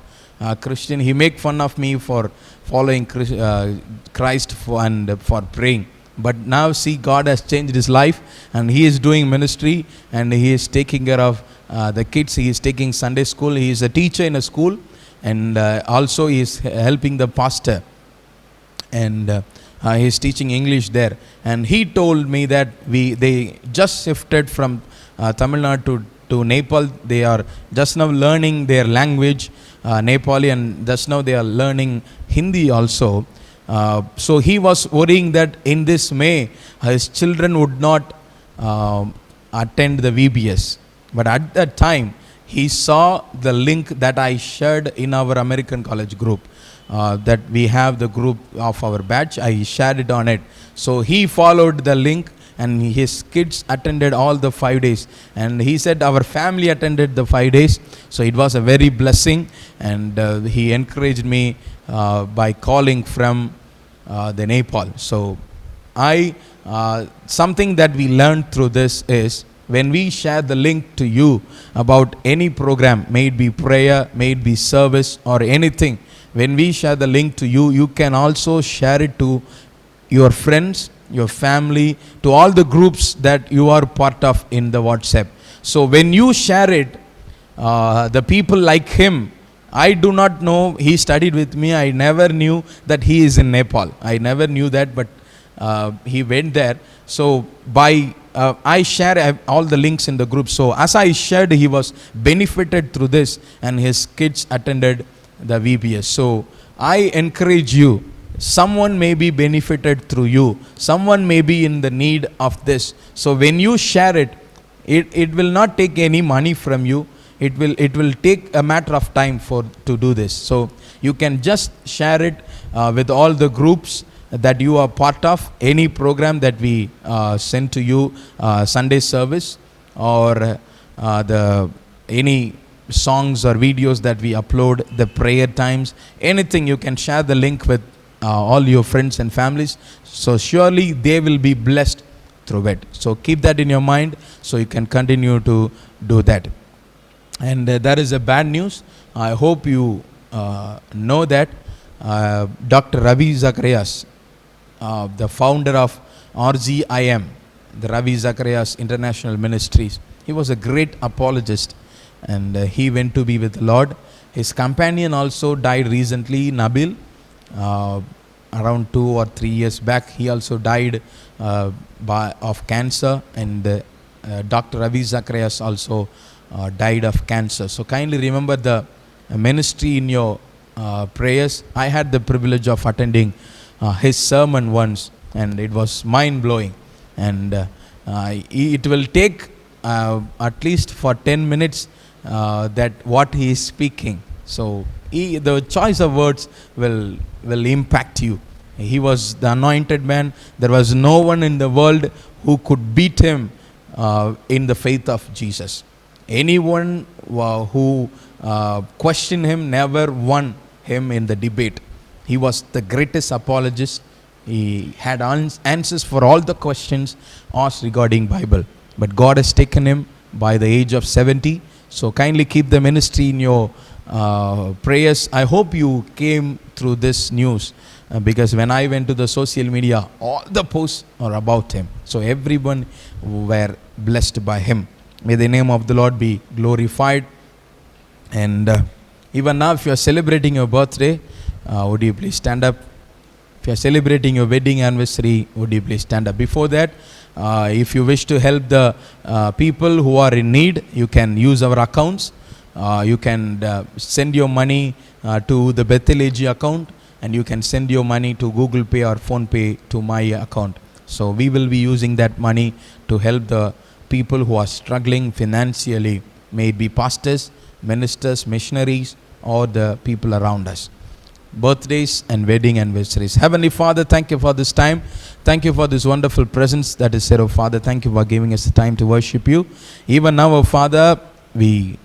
Christian. He make fun of me for following Christ and for praying. But now see, God has changed his life, and he is doing ministry, and he is taking care of the kids. He is taking Sunday school. He is a teacher in a school, and also he is helping the pastor, and he is teaching English there. And he told me that they just shifted from Tamil Nadu to Nepal. They are just now learning their language, Nepali, and just now they are learning Hindi also. So he was worrying that in this May his children would not attend the VBS. But at that time he saw the link that I shared in our American college group, that we have the group of our batch. I shared it on it. So he followed the link, and his kids attended all the 5 days. And he said our family attended the 5 days. So it was a very blessing. And he encouraged me by calling from the Nepal. So something that we learned through this is, when we share the link to you about any program, may it be prayer, may it be service or anything, when we share the link to you, you can also share it to your friends your family, to all the groups that you are part of in the WhatsApp. So when you share it, the people like him, I do not know, he studied with me, I never knew that he is in Nepal. I never knew that, but he went there. So I share all the links in the group. So as I shared, he was benefited through this, and his kids attended the VBS. So I encourage you, someone may be benefited through you, someone may be in the need of this. So when you share it, it will not take any money from you. It will take a matter of time to do this. So you can just share it with all the groups that you are part of, any program that we send to you, Sunday service, or any songs or videos that we upload, the prayer times, anything. You can share the link with all your friends and families. So surely they will be blessed through it. So keep that in your mind, so you can continue to do that. And there is a bad news. I hope you know that Dr. Ravi Zacharias, the founder of RZIM, the Ravi Zacharias International Ministries, he was a great apologist, and he went to be with the Lord. His companion also died recently, Nabil, around 2 or 3 years back. He also died of cancer, and Dr. Ravi Zacharias also died of cancer. So kindly remember the ministry in your prayers. I had the privilege of attending his sermon once, and it was mind-blowing. And it will take at least for 10 minutes that what he is speaking. So the choice of words will impact you. He was the anointed man. There was no one in the world who could beat him in the faith of Jesus. Anyone who questioned him never won him in the debate. He was the greatest apologist. He had answers for all the questions asked regarding Bible. But God has taken him by the age of 70. So kindly keep the ministry in your prayers. I hope you came through this news, because when I went to the social media, all the posts are about him. So everyone were blessed by him. May the name of the Lord be glorified. And even now, if you are celebrating your birthday, would you please stand up? If you are celebrating your wedding anniversary, would you please stand up? Before that, if you wish to help the people who are in need, you can use our accounts. You can send your money to the Bethel AG account, and you can send your money to Google Pay or Phone Pay to my account. So we will be using that money to help the people who are struggling financially, may it be pastors, ministers, missionaries, or the people around us. Birthdays and wedding anniversaries. Heavenly Father, thank you for this time. Thank you for this wonderful presence that is here, oh Father. Thank you for giving us the time to worship you. Even now, oh Father, we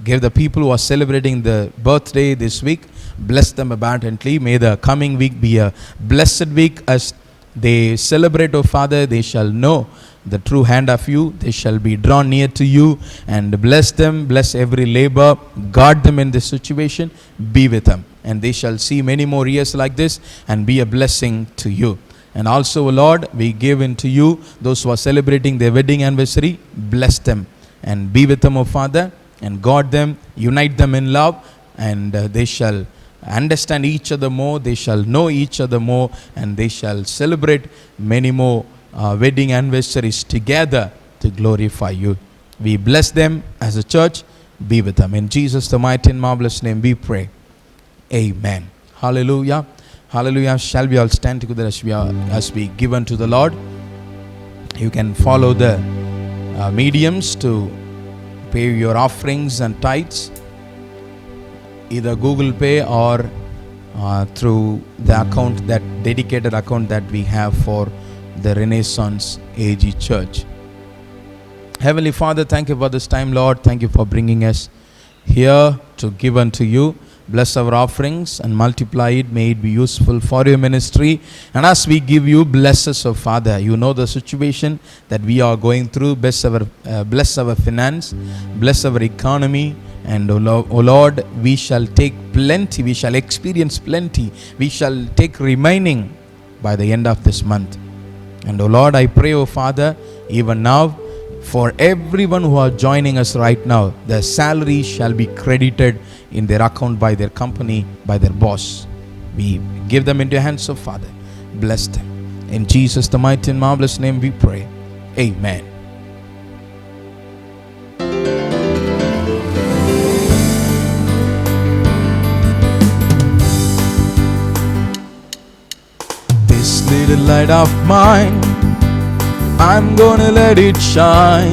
give the people who are celebrating the birthday this week, bless them abundantly. May the coming week be a blessed week. As they celebrate, oh Father, they shall know the true hand of you. They shall be drawn near to you, and bless them, bless every labor, guard them in this situation, be with them, and they shall see many more years like this and be a blessing to you. And also, Lord, we give into you those who are celebrating their wedding anniversary. Bless them and be with them, O Father, and guard them, unite them in love, and they shall understand each other more, they shall know each other more, and they shall celebrate many more wedding anniversaries together to glorify you. We bless them as a church. Be with them. In Jesus, the mighty and marvelous name, we pray. Amen. Hallelujah. Hallelujah. Shall we all stand together as we give unto the Lord? You can follow the mediums to pay your offerings and tithes, either Google Pay or through the account, that dedicated account that we have for the Renaissance AG Church. Heavenly Father, thank you for this time, Lord. Thank you for bringing us here to give unto you. Bless our offerings and multiply it. May it be useful for your ministry. And as we give you, bless us, oh Father. You know the situation that we are going through. Bless our finance. Bless our economy. And, O Lord, we shall take plenty. We shall experience plenty. We shall take remaining by the end of this month. And oh Lord, I pray, oh Father, even now, for everyone who are joining us right now, their salary shall be credited in their account by their company, by their boss. We give them into your hands, oh Father. Bless them. In Jesus, the mighty and marvelous name we pray. Amen. This little light of mine, I'm gonna let it shine.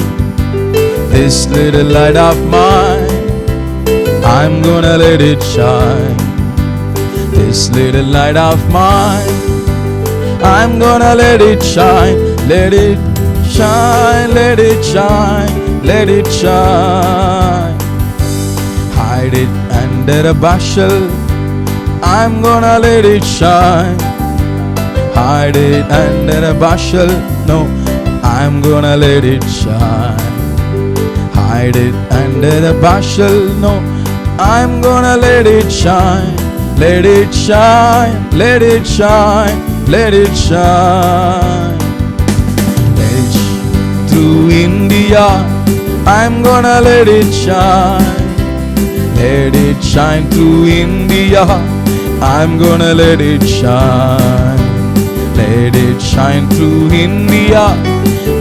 This little light of mine, I'm gonna let it shine. This little light of mine, I'm gonna let it shine. Let it shine, let it shine, let it shine. Hide it under a bushel, I'm gonna let it shine. Hide it under a bushel, no, I'm gonna let it shine. Hide it under the bushel, no, I'm gonna let it shine. Let it shine, let it shine, let it shine. Let it shine through India, I'm gonna let it shine. Let it shine through India, I'm gonna let it shine. Let it shine through India,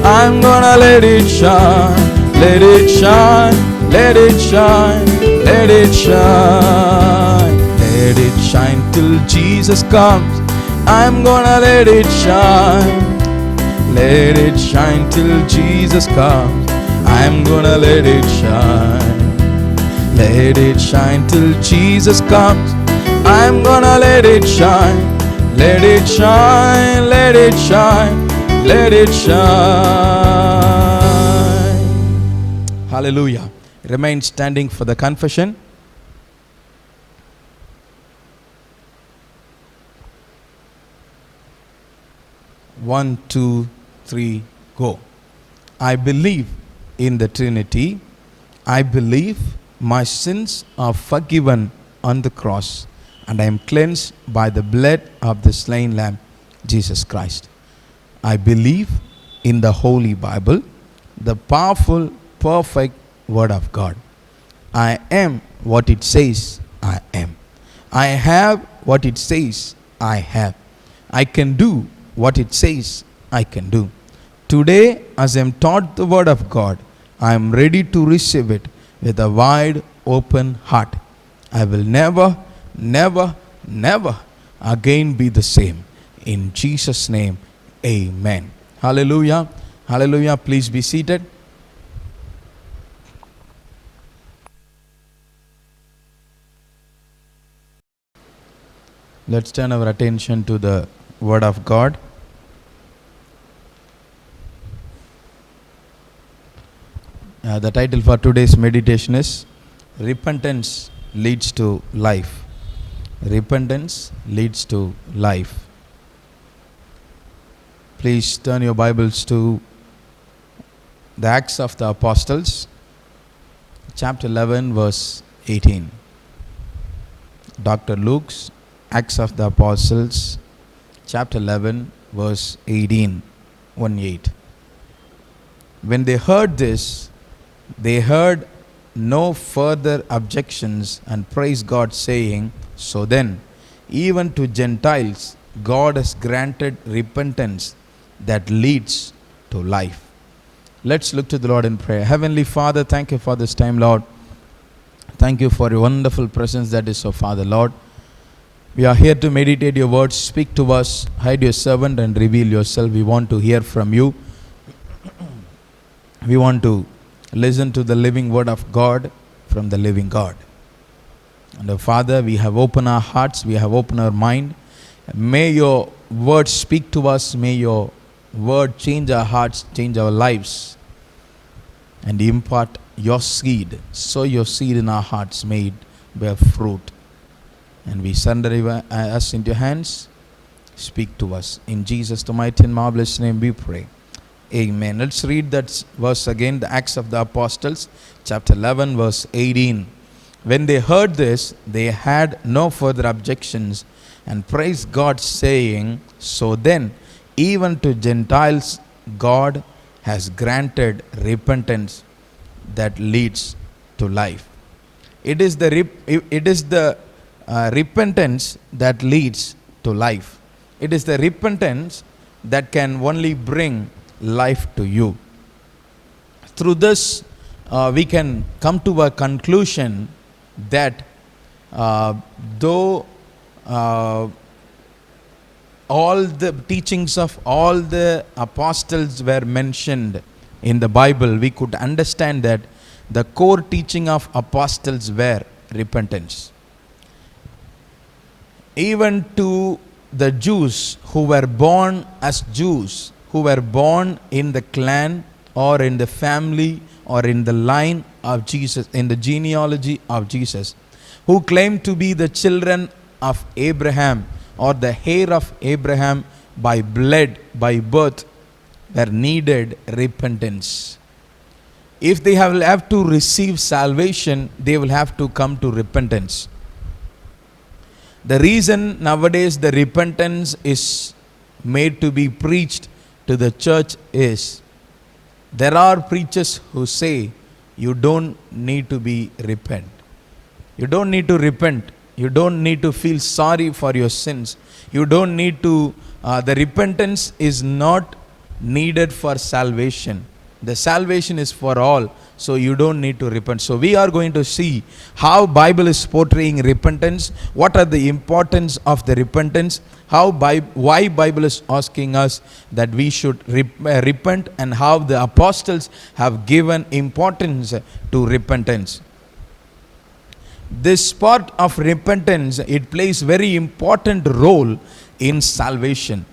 I'm gonna let it shine. Let it shine, let it shine, let it shine. Let it shine till Jesus comes, I'm gonna let it shine. Let it shine till Jesus comes, I'm gonna let it shine. Let it shine till Jesus comes, I'm gonna let it shine. Let it shine, let it shine, let it shine. Hallelujah. Remain standing for the confession. 1, 2, 3, go. I believe in the Trinity. I believe my sins are forgiven on the cross, and I am cleansed by the blood of the slain Lamb, Jesus Christ. I believe in the Holy Bible, the powerful, perfect Word of God. I am what it says I am. I have what it says I have. I can do what it says I can do. Today, as I am taught the Word of God, I am ready to receive it with a wide open heart. I will never, never, never again be the same. In Jesus' name, amen. Hallelujah. Hallelujah. Please be seated. Let's turn our attention to the Word of God. The title for today's meditation is Repentance Leads to Life. Repentance leads to life. Please turn your Bibles to the Acts of the Apostles, chapter 11, verse 18. Dr. Luke's Acts of the Apostles, chapter 11, verse 18, 1-8. When they heard this, they heard no further objections and praised God, saying, So then, even to Gentiles, God has granted repentance that leads to life. Let's look to the Lord in prayer. Heavenly Father, thank you for this time, Lord. Thank you for your wonderful presence that is, so Father, Lord. We are here to meditate your words. Speak to us, hide your servant and reveal yourself. We want to hear from you. We want to listen to the living word of God from the living God. And Father, we have opened our hearts, we have opened our mind. May your word speak to us. May your word change our hearts, change our lives, and impart your seed. Sow your seed in our hearts, may it bear fruit. And we surrender us into your hands. Speak to us. In Jesus, the mighty and marvelous name we pray. Amen. Let's read that verse again, the Acts of the Apostles, chapter 11, verse 18. When they heard this, they had no further objections and praised God, saying, So then, even to Gentiles, God has granted repentance that leads to life. It is the repentance that leads to life. It is the repentance that can only bring life to you. Through this, we can come to a conclusion that though all the teachings of all the apostles were mentioned in the Bible, we could understand that the core teaching of apostles were repentance. Even to the Jews who were born as Jews, who were born in the clan or in the family or in the line of Jesus, in the genealogy of Jesus, who claimed to be the children of Abraham or the heir of Abraham by blood, by birth, were needed repentance. If they have to receive salvation, they will have to come to repentance. The reason nowadays the repentance is made to be preached to the church is there are preachers who say you don't need to be repent. You don't need to repent. You don't need to feel sorry for your sins. You don't need to, the repentance is not needed for salvation. The salvation is for all, so you don't need to repent. So we are going to see how Bible is portraying repentance, what are the importance of the repentance, why Bible is asking us that we should repent, and how the apostles have given importance to repentance. This part of repentance, it plays very important role in salvation.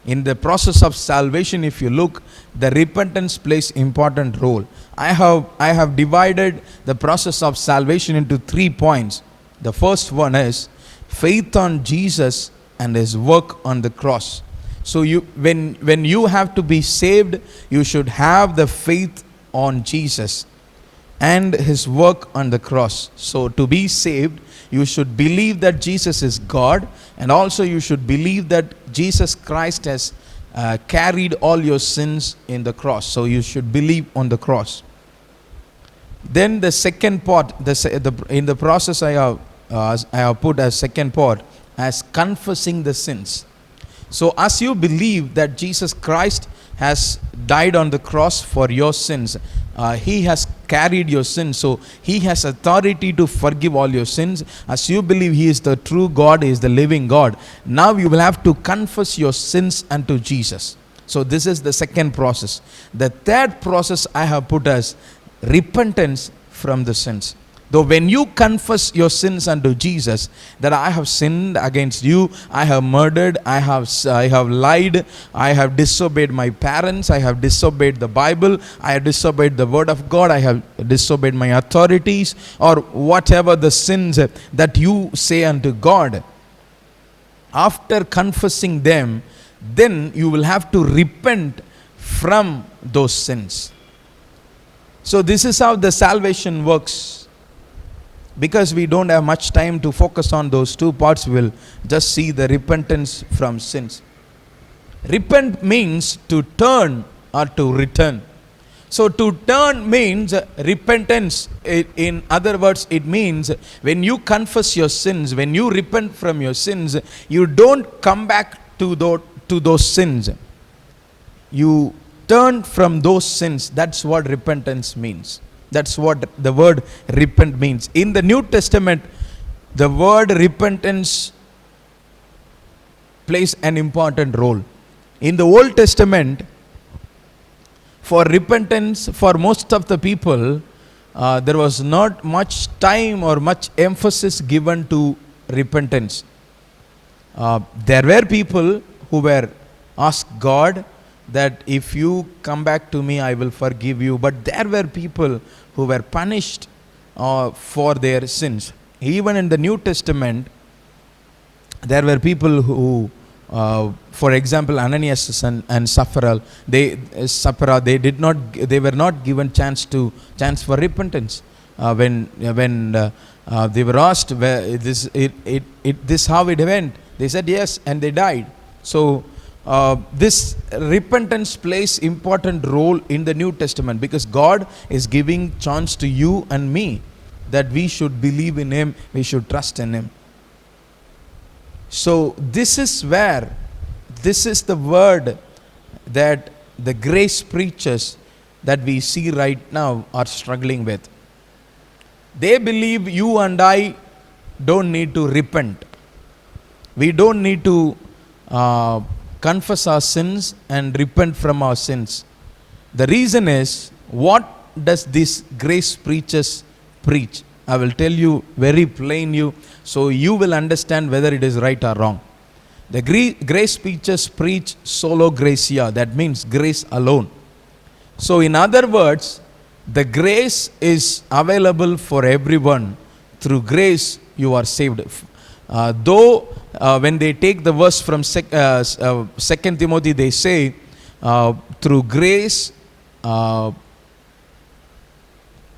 In the process of salvation, if you look, the repentance plays important role. I have divided the process of salvation into 3 points. The first one is faith on Jesus and his work on the cross. So when you have to be saved, you should have the faith on Jesus and his work on the cross. So to be saved, you should believe that Jesus is God, and also you should believe that Jesus Christ has carried all your sins in the cross. So you should believe on the cross. Then the second part, in the process I have put as second part as confessing the sins. So as you believe that Jesus Christ has died on the cross for your sins, he has carried your sins, so he has authority to forgive all your sins. As you believe he is the true God, he is the living God, now you will have to confess your sins unto Jesus. So this is the second process. The third process I have put as repentance from the sins. Though when you confess your sins unto Jesus, that I have sinned against you, I have murdered, I have lied, I have disobeyed my parents, I have disobeyed the Bible, I have disobeyed the word of God, I have disobeyed my authorities, or whatever the sins that you say unto God. After confessing them, then you will have to repent from those sins. So this is how the salvation works. Because we don't have much time to focus on those 2 parts, we will just see the repentance from sins. Repent means to turn or to return. So to turn means repentance. In other words, it means when you confess your sins, when you repent from your sins, you don't come back to those sins. You turn from those sins. That's what repentance means. That's what the word repent means. In the New Testament, the word repentance plays an important role. In the Old Testament, for repentance, for most of the people, there was not much time or much emphasis given to repentance. There were people who were asked God that if you come back to me, I will forgive you. But there were people who were punished for their sins. Even in the New Testament, there were people who, for example, Ananias and Sapphira, they were not given chance for repentance. When they were asked this how it went, they said yes, and they died. So this repentance plays important role in the New Testament, because God is giving chance to you and me that we should believe in Him, we should trust in Him. So this is the word that the grace preachers that we see right now are struggling with. They believe you and I don't need to repent. We don't need to confess our sins and repent from our sins. The reason is, what does these grace preachers preach? I will tell you very plainly, so you will understand whether it is right or wrong. The grace preachers preach solo gratia, that means grace alone. So in other words, the grace is available for everyone. Through grace you are saved. When they take the verse from 2 Timothy, they say, through grace,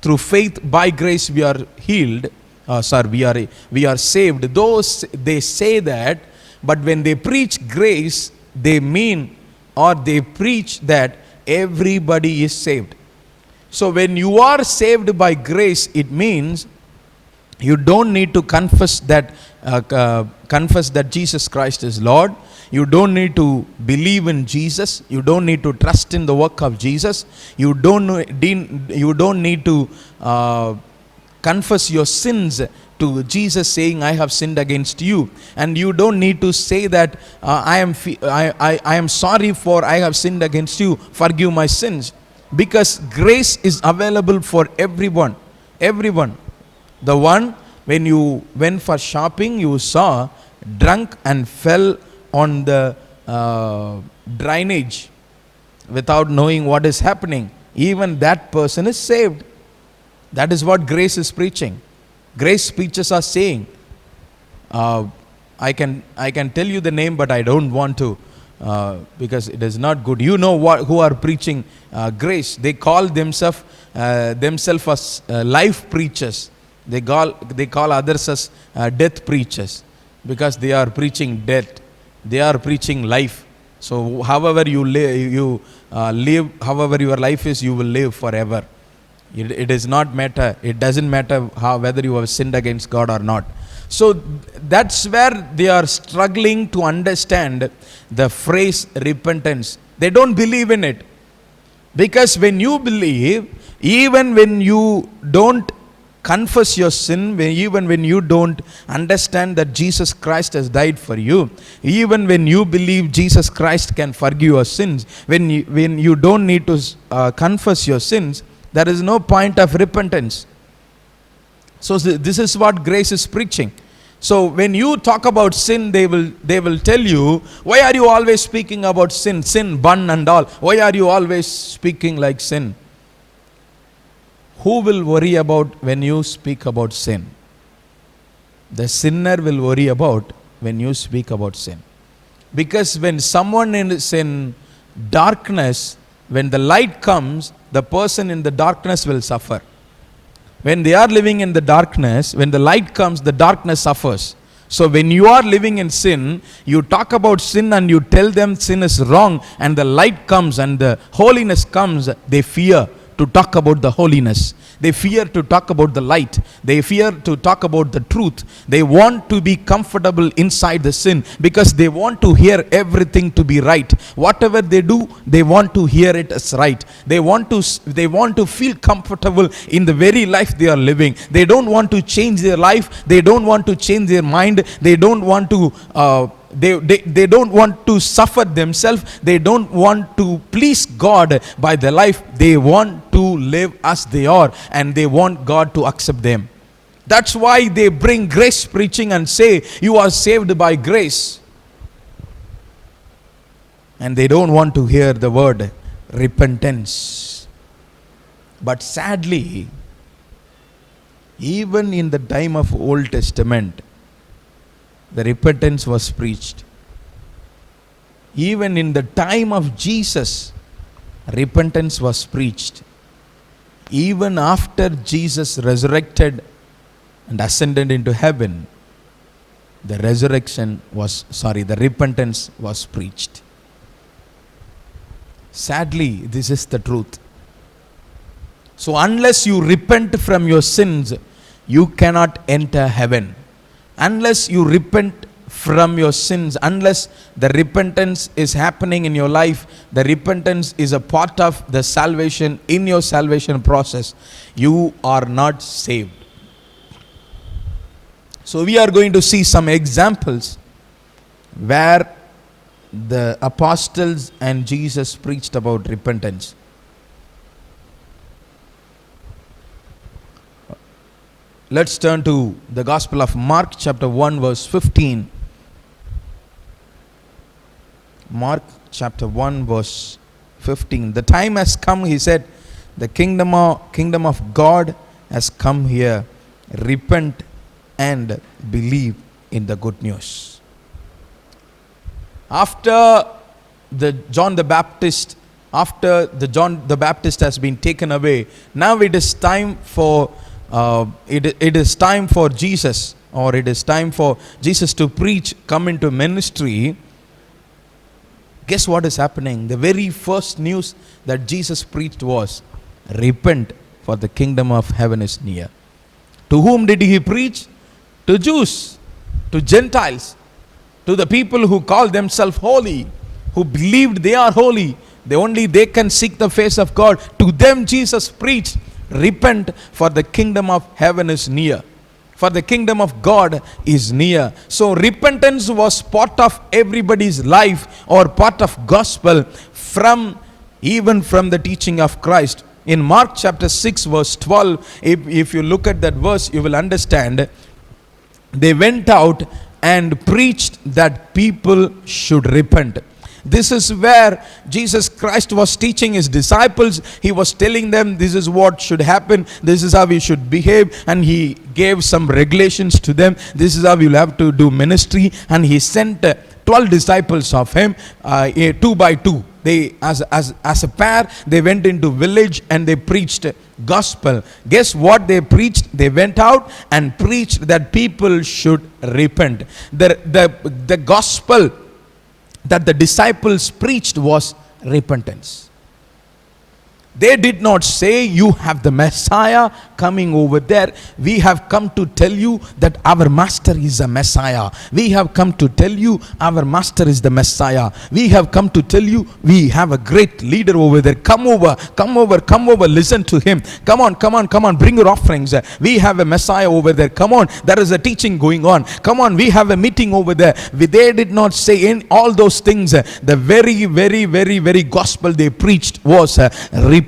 through faith, by grace we are healed. We are saved. Those they say that, but when they preach grace, they mean, or they preach that everybody is saved. So when you are saved by grace, it means you don't need to confess that Jesus Christ is Lord. You don't need to believe in Jesus. You don't need to trust in the work of Jesus. You don't need to confess your sins to Jesus, saying, I have sinned against you. And you don't need to say that I am sorry for I have sinned against you, forgive my sins. Because grace is available for everyone. Everyone. The one, when you went for shopping, you saw drunk and fell on the drainage without knowing what is happening. Even that person is saved. That is what grace is preaching. Grace preachers are saying, I can tell you the name, but I don't want to, because it is not good. You know who are preaching grace. They call themselves as life preachers. They call others as death preachers, because they are preaching death. They are preaching life. So however you live, however your life is, you will live forever. It does not matter. It doesn't matter whether you have sinned against God or not. So that's where they are struggling to understand the phrase repentance. They don't believe in it. Because when you believe, even when you don't confess your sin, even when you don't understand that Jesus Christ has died for you, even when you believe Jesus Christ can forgive your sins, when you don't need to confess your sins, there is no point of repentance. So this is what grace is preaching. So when you talk about sin, they will tell you, why are you always speaking about sin, bun and all? Why are you always speaking like sin? Who will worry about when you speak about sin? The sinner will worry about when you speak about sin. Because when someone is in darkness, when the light comes, the person in the darkness will suffer. When they are living in the darkness, when the light comes, the darkness suffers. So when you are living in sin, you talk about sin and you tell them sin is wrong, and the light comes and the holiness comes, they fear to talk about the holiness. They fear to talk about the light. They fear to talk about the truth. They want to be comfortable inside the sin, because they want to hear everything to be right. Whatever they do, they want to hear it as right. They want to feel comfortable in the very life they are living. They don't want to change their life. They don't want to change their mind. They don't want to They don't want to suffer themselves. They don't want to please God by their life. They want to live as they are, and they want God to accept them. That's why they bring grace preaching and say, you are saved by grace. And they don't want to hear the word repentance. But sadly, even in the time of Old Testament, the repentance was preached. Even in the time of Jesus, repentance was preached. Even after Jesus resurrected and ascended into heaven, the repentance was preached. Sadly, this is the truth. So unless you repent from your sins, you cannot enter heaven. Unless you repent from your sins, unless the repentance is happening in your life, the repentance is a part of the salvation, in your salvation process, you are not saved. So we are going to see some examples where the apostles and Jesus preached about repentance. Let's turn to the Gospel of Mark chapter 1 verse 15. Mark chapter 1 verse 15. The time has come, he said, the kingdom of God has come here. Repent and believe in the good news. After John the Baptist has been taken away, now it is time for it is time for Jesus, or it is time for Jesus to preach, come into ministry. Guess what is happening? The very first news that Jesus preached was, repent, for the kingdom of heaven is near. To whom did he preach? To Jews, to Gentiles, to the people who call themselves holy, who believed they are holy, they can seek the face of God. To them Jesus preached, repent, for the kingdom of heaven is near. For the kingdom of God is near. So repentance was part of everybody's life, or part of gospel, even from the teaching of Christ. In Mark chapter 6 verse 12, if you look at that verse, you will understand. They went out and preached that people should repent. This is where Jesus Christ was teaching his disciples. He was telling them this is what should happen, this is how we should behave, and he gave some regulations to them. This is how you'll have to do ministry, and he sent 12 disciples of him, 2 by 2. They, as a pair, they went into village and they preached gospel. Guess what they preached? They went out and preached that people should repent. The gospel that the disciples preached was repentance. They did not say, you have the Messiah coming over there. We have come to tell you that our master is a Messiah. We have come to tell you our master is the Messiah. We have come to tell you we have a great leader over there. Come over, listen to him. Come on, bring your offerings. We have a Messiah over there. Come on, there is a teaching going on. Come on, we have a meeting over there. They did not say in all those things. The very gospel they preached was repent,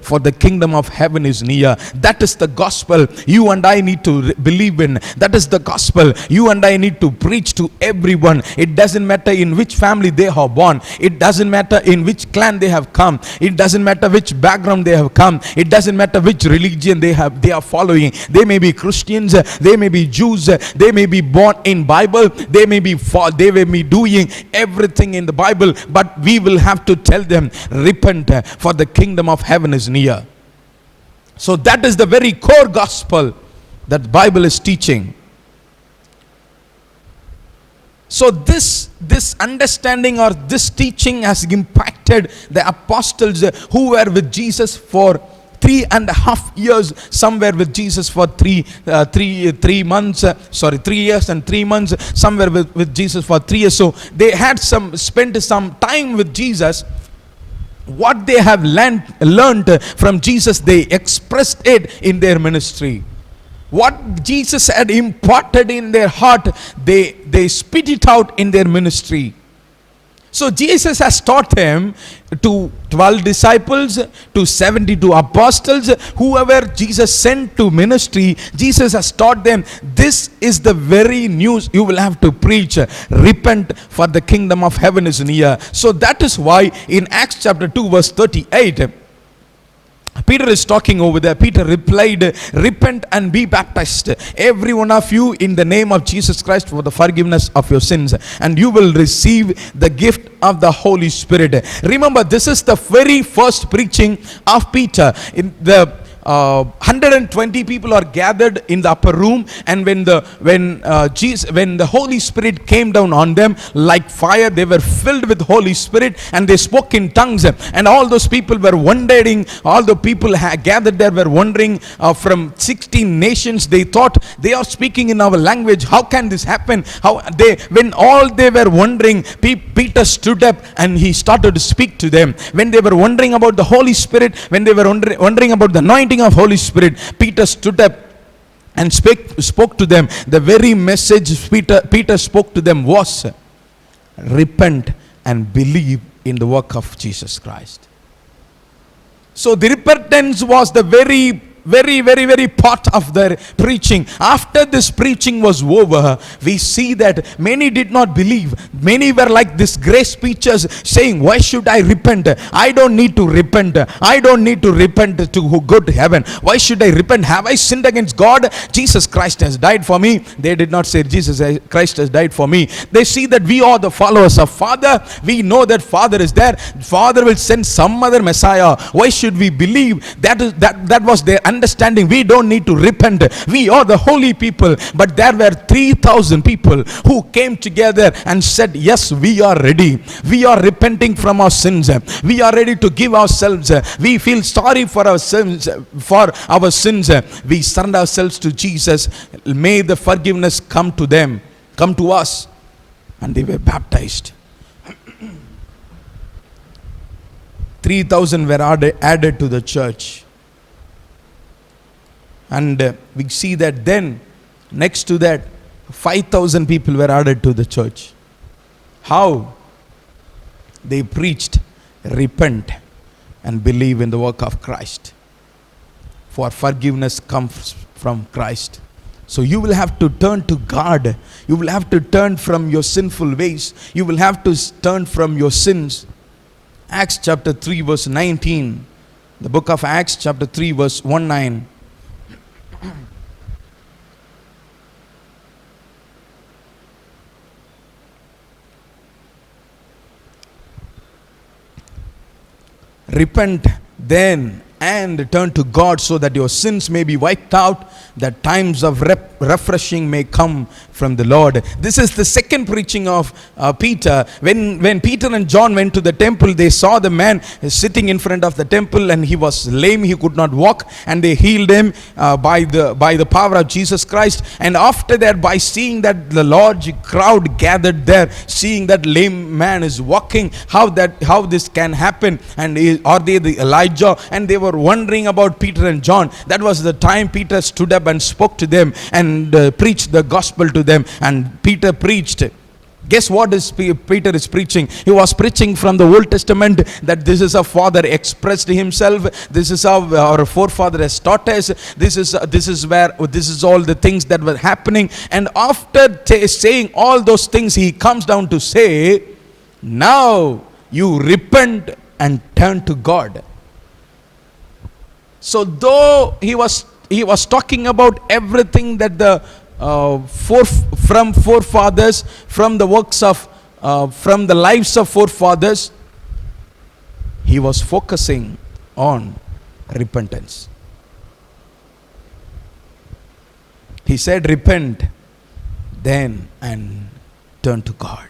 for the kingdom of heaven is near. That is the gospel you and I need to believe in. That is the gospel you and I need to preach to everyone. It doesn't matter in which family they are born. It doesn't matter in which clan they have come. It doesn't matter which background they have come. It doesn't matter which religion they are following. They may be Christians, they may be Jews, they may be born in Bible, they may be doing everything in the Bible, but we will have to tell them, repent, for the kingdom of heaven is near. So that is the very core gospel that the Bible is teaching. So this understanding or this teaching has impacted the apostles who were with Jesus for 3.5 years. Some were with Jesus for 3 years and 3 months. Some were with Jesus for 3 years. So they had spent some time with Jesus. What they have learned from Jesus, they expressed it in their ministry. What Jesus had imparted in their heart, they spit it out in their ministry. So Jesus has taught them to 12 disciples, to 72 apostles, whoever Jesus sent to ministry, Jesus has taught them, this is the very news you will have to preach. Repent, for the kingdom of heaven is near. So that is why in Acts chapter 2 verse 38, Peter is talking over there. Peter replied, repent and be baptized, every one of you, in the name of Jesus Christ, for the forgiveness of your sins, and you will receive the gift of the Holy Spirit. Remember, this is the very first preaching of Peter. In the 120 people are gathered in the upper room, and when the Holy Spirit came down on them like fire, they were filled with Holy Spirit and they spoke in tongues. And all those people were wondering, all the people gathered there were wondering, from 16 nations. They thought, they are speaking in our language, how can this happen? When all they were wondering, Peter stood up and he started to speak to them. When they were wondering about the Holy Spirit, when they were wondering about the anointing of Holy Spirit, Peter stood up and spoke to them. The very message Peter spoke to them was, repent and believe in the work of Jesus Christ. So the repentance was the very part of their preaching. After this preaching was over, we see that many did not believe. Many were like this grace speeches saying, why should I repent? I don't need to repent. I don't need to repent to go to heaven. Why should I repent? Have I sinned against God? Jesus Christ has died for me. They did not say Jesus Christ has died for me. They see that we are the followers of Father. We know that Father is there. Father will send some other Messiah. Why should we believe? That was their understanding. We don't need to repent. We are the holy people. But there were 3,000 people who came together and said, yes, we are ready. We are repenting from our sins. We are ready to give ourselves. We feel sorry for our sins. We surrender ourselves to Jesus. May the forgiveness come to them, come to us. And they were baptized. 3,000 were added to the church. And we see that then, next to that, 5,000 people were added to the church. How? They preached, repent and believe in the work of Christ. For forgiveness comes from Christ. So you will have to turn to God. You will have to turn from your sinful ways. You will have to turn from your sins. Acts chapter 3 verse 19. The book of Acts chapter 3 verse 19. Repent then and turn to God so that your sins may be wiped out, that times of refreshing may come from the Lord. This is the second preaching of Peter. When Peter and John went to the temple, they saw the man sitting in front of the temple and he was lame, he could not walk, and they healed him by the power of Jesus Christ. And after that, by seeing that the large crowd gathered there, seeing that lame man is walking, how this can happen, and are they the Elijah? And they were wondering about Peter and John. That was the time Peter stood up and spoke to them and preached the gospel to them. And Peter preached. Guess what Peter is preaching? He was preaching from the Old Testament, that this is how Father expressed himself. This is how our forefather has taught us. This is all the things that were happening. And after saying all those things, he comes down to say, now you repent and turn to God. So though he was talking about everything that the from forefathers, from the works of from the lives of forefathers, he was focusing on repentance. He said, repent then and turn to God.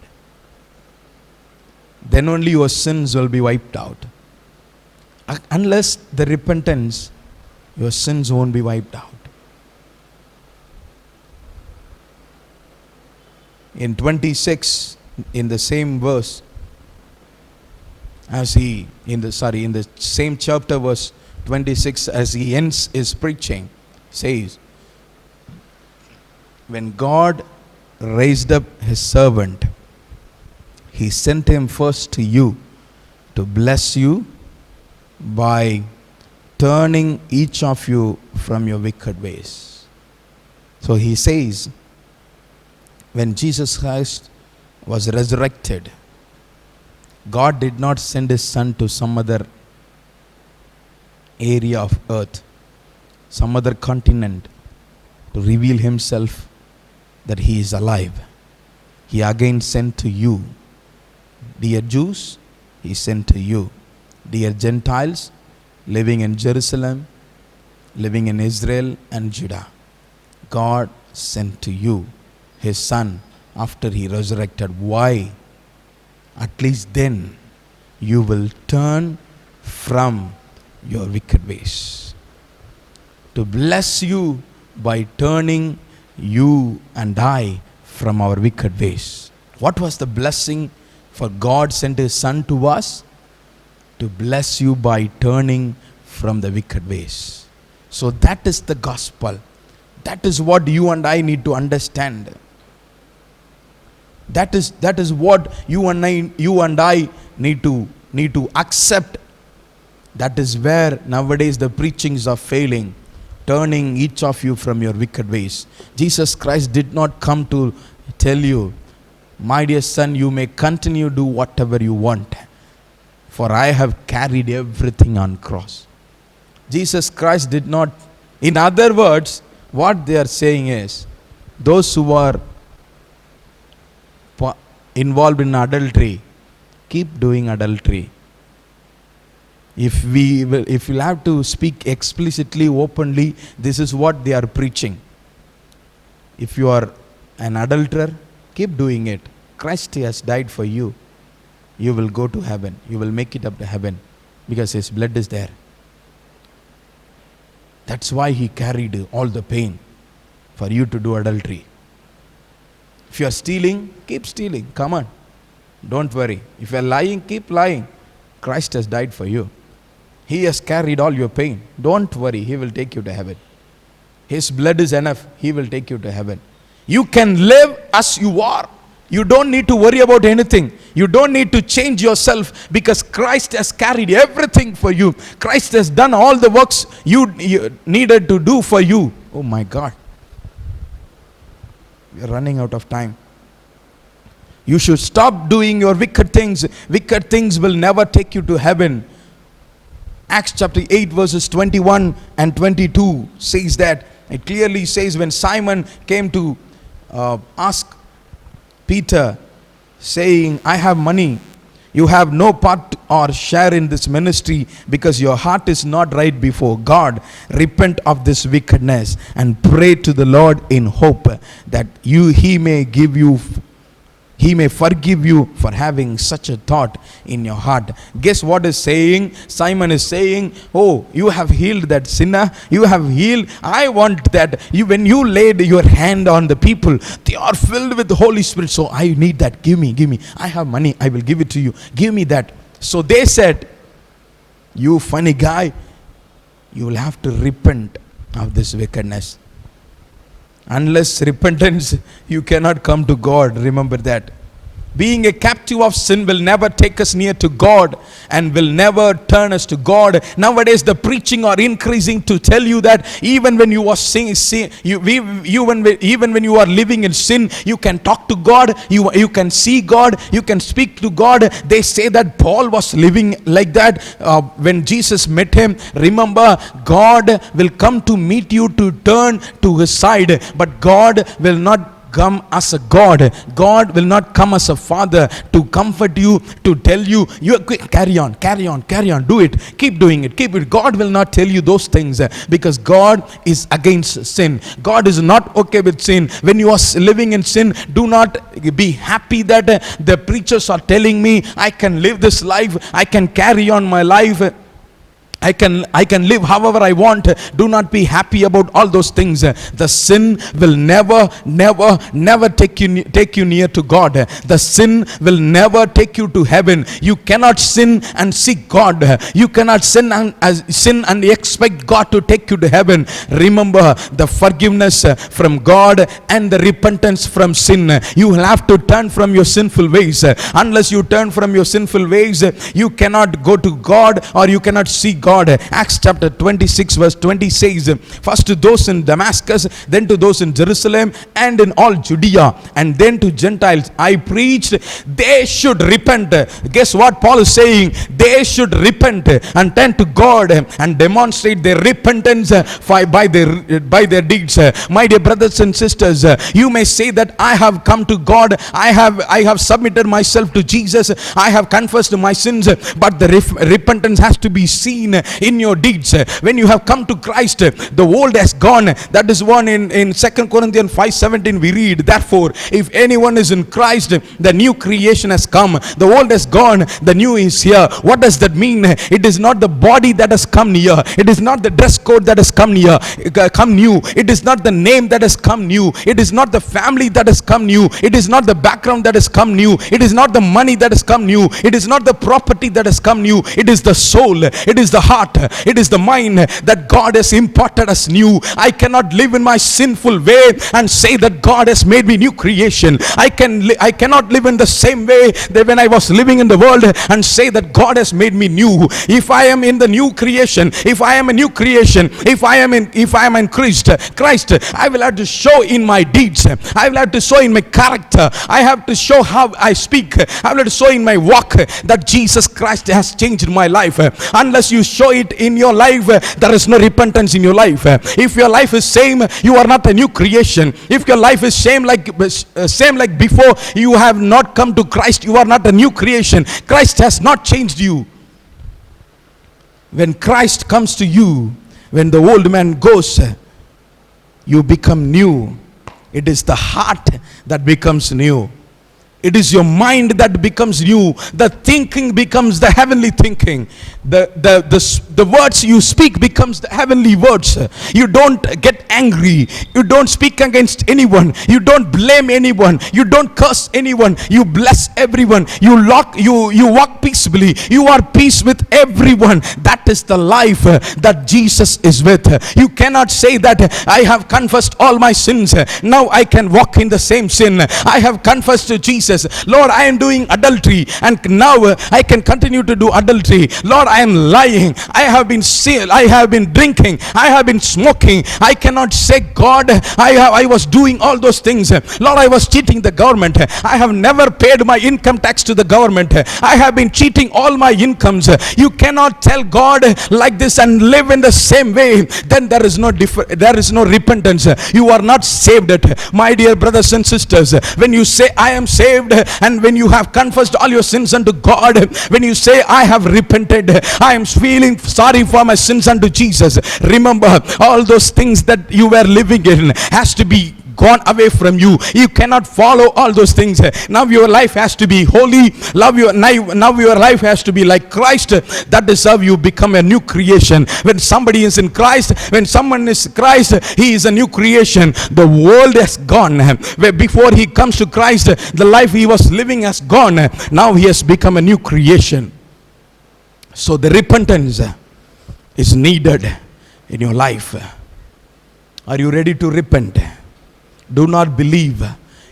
Then only your sins will be wiped out. Unless the repentance, your sins won't be wiped out. In 26, in the same verse, in the same chapter, verse 26, as he ends his preaching, says, when God raised up his servant, he sent him first to you to bless you by turning each of you from your wicked ways. So he says, when Jesus Christ was resurrected, God did not send his son to some other area of earth, some other continent, to reveal himself that he is alive. He again sent to you. Dear Jews, he sent to you. Dear Gentiles living in Jerusalem, living in Israel and Judah. God sent to you his son after he resurrected. Why? At least then you will turn from your wicked ways. To bless you by turning you and I from our wicked ways. What was the blessing for God sent his son to us? To bless you by turning from the wicked ways. So that is the gospel. That is what you and I need to understand. That is what you and I need to accept. That is where nowadays the preachings are failing, turning each of you from your wicked ways. Jesus Christ did not come to tell you, my dear son, you may continue to do whatever you want, for I have carried everything on cross. Jesus Christ did not. In other words, what they are saying is, those who are involved in adultery, keep doing adultery. If we'll have to speak explicitly, openly, this is what they are preaching. If you are an adulterer, keep doing it. Christ has died for you. You will go to heaven. You will make it up to heaven because his blood is there. That's why he carried all the pain for you to do adultery. If you are stealing, keep stealing. Come on. Don't worry. If you are lying, keep lying. Christ has died for you. He has carried all your pain. Don't worry. He will take you to heaven. His blood is enough. He will take you to heaven. You can live as you are. You don't need to worry about anything. You don't need to change yourself because Christ has carried everything for you. Christ has done all the works you needed to do for you. Oh my God. We are running out of time. You should stop doing your wicked things. Wicked things will never take you to heaven. Acts chapter 8 verses 21 and 22 says that. It clearly says when Simon came to ask Peter, saying, I have money. You have no part or share in this ministry because your heart is not right before God. Repent of this wickedness and pray to the Lord in hope that He may forgive you for having such a thought in your heart. Guess what is saying? Simon is saying, oh, you have healed that sinner. You have healed. I want that. When you laid your hand on the people, they are filled with the Holy Spirit. So I need that. Give me. I have money. I will give it to you. Give me that. So they said, you funny guy, you will have to repent of this wickedness. Unless repentance, you cannot come to God. Remember that. Being a captive of sin will never take us near to God and will never turn us to God. Nowadays, the preaching are increasing to tell you that even when you are even when you are living in sin, you can talk to God, you can see God, you can speak to God. They say that Paul was living like that when Jesus met him. Remember, God will come to meet you to turn to his side, but God will not come as a God. God will not come as a father to comfort you, to tell you, carry on, do it, keep doing it, keep it. God will not tell you those things because God is against sin. God is not okay with sin. When you are living in sin, do not be happy that the preachers are telling me I can live this life, I can carry on my life, I can live however I want. Do not be happy about all those things. The sin will never take you near to God. The sin will never take you to heaven. You cannot sin and seek God. You cannot sin and expect God to take you to heaven. Remember the forgiveness from God and the repentance from sin. You will have to turn from your sinful ways. Unless you turn from your sinful ways, you cannot go to God or you cannot see God. Acts chapter 26 verse 20 says, first to those in Damascus, then to those in Jerusalem and in all Judea, and then to Gentiles I preached they should repent. Guess what Paul is saying? They should repent and turn to God and demonstrate their repentance by their deeds. My dear brothers and sisters, you may say that I have come to God, I have submitted myself to Jesus, I have confessed my sins, but the repentance has to be seen in your deeds. When you have come to Christ, the old has gone. That is one in 2 Corinthians 5:17 we read, therefore, if anyone is in Christ, the new creation has come. The old has gone, the new is here. What does that mean? It is not the body that has come near. It is not the dress code that has come new. It is not the name that has come new. It is not the family that has come new. It is not the background that has come new. It is not the money that has come new. It is not the property that has come new. It is the soul. It is the heart. It is the mind that God has imparted as new. I cannot live in my sinful way and say that God has made me new creation. I cannot live in the same way that when I was living in the world and say that God has made me new. If I am in the new creation, if I am a new creation, if I am in Christ, I will have to show in my deeds. I will have to show in my character. I have to show how I speak. I will have to show in my walk that Jesus Christ has changed my life. Unless you show it in your life, there is no repentance in your life. If your life is same, you are not a new creation. If your life is same like before, you have not come to Christ, you are not a new creation. Christ has not changed you. When Christ comes to you, when the old man goes, you become new. It is the heart that becomes new. It is your mind that becomes new. The thinking becomes the heavenly thinking. The words you speak becomes the heavenly words. You don't get angry. You don't speak against anyone. You don't blame anyone. You don't curse anyone. You bless everyone. You walk peaceably. You are peace with everyone. That is the life that Jesus is with. You cannot say that I have confessed all my sins. Now I can walk in the same sin. I have confessed to Jesus, Lord, I am doing adultery, and now I can continue to do adultery. Lord, I am lying. I have been drinking. I have been smoking. I cannot say, God, I was doing all those things. Lord, I was cheating the government. I have never paid my income tax to the government. I have been cheating all my incomes. You cannot tell God like this and live in the same way. Then there is no repentance. You are not saved. My dear brothers and sisters, when you say I am saved, and when you have confessed all your sins unto God, when you say I have repented, I am feeling sorry for my sins unto Jesus, remember all those things that you were living in has to be gone away from you. You cannot follow all those things. Now your life has to be holy. Now your life has to be like Christ. That is how you become a new creation. When somebody is in Christ, when someone is Christ, he is a new creation. The world has gone. Where before he comes to Christ, the life he was living has gone. Now he has become a new creation. So the repentance is needed in your life. Are you ready to repent? Do not believe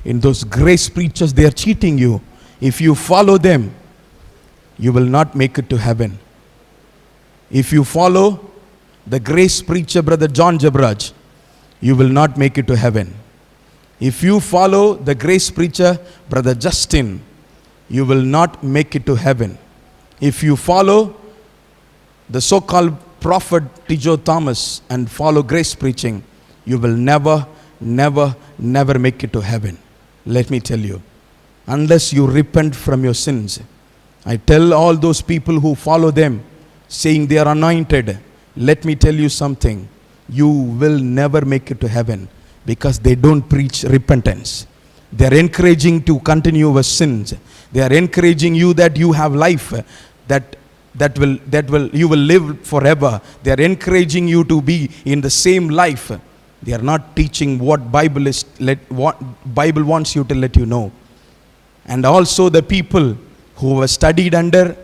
in those grace preachers. They are cheating you. If you follow them, you will not make it to heaven. If you follow the grace preacher, Brother John Jabraj, you will not make it to heaven. If you follow the grace preacher, Brother Justin, you will not make it to heaven. If you follow the so-called prophet T.J. Thomas and follow grace preaching, you will never make it to heaven. Let me tell you, unless you repent from your sins. I tell all those people who follow them saying they are anointed, let me tell you something, you will never make it to heaven, because they don't preach repentance. They are encouraging to continue with sins. They are encouraging you that you have life that you will live forever. They are encouraging you to be in the same life. They are not teaching what Bible wants you to let you know. And also the people who were studied under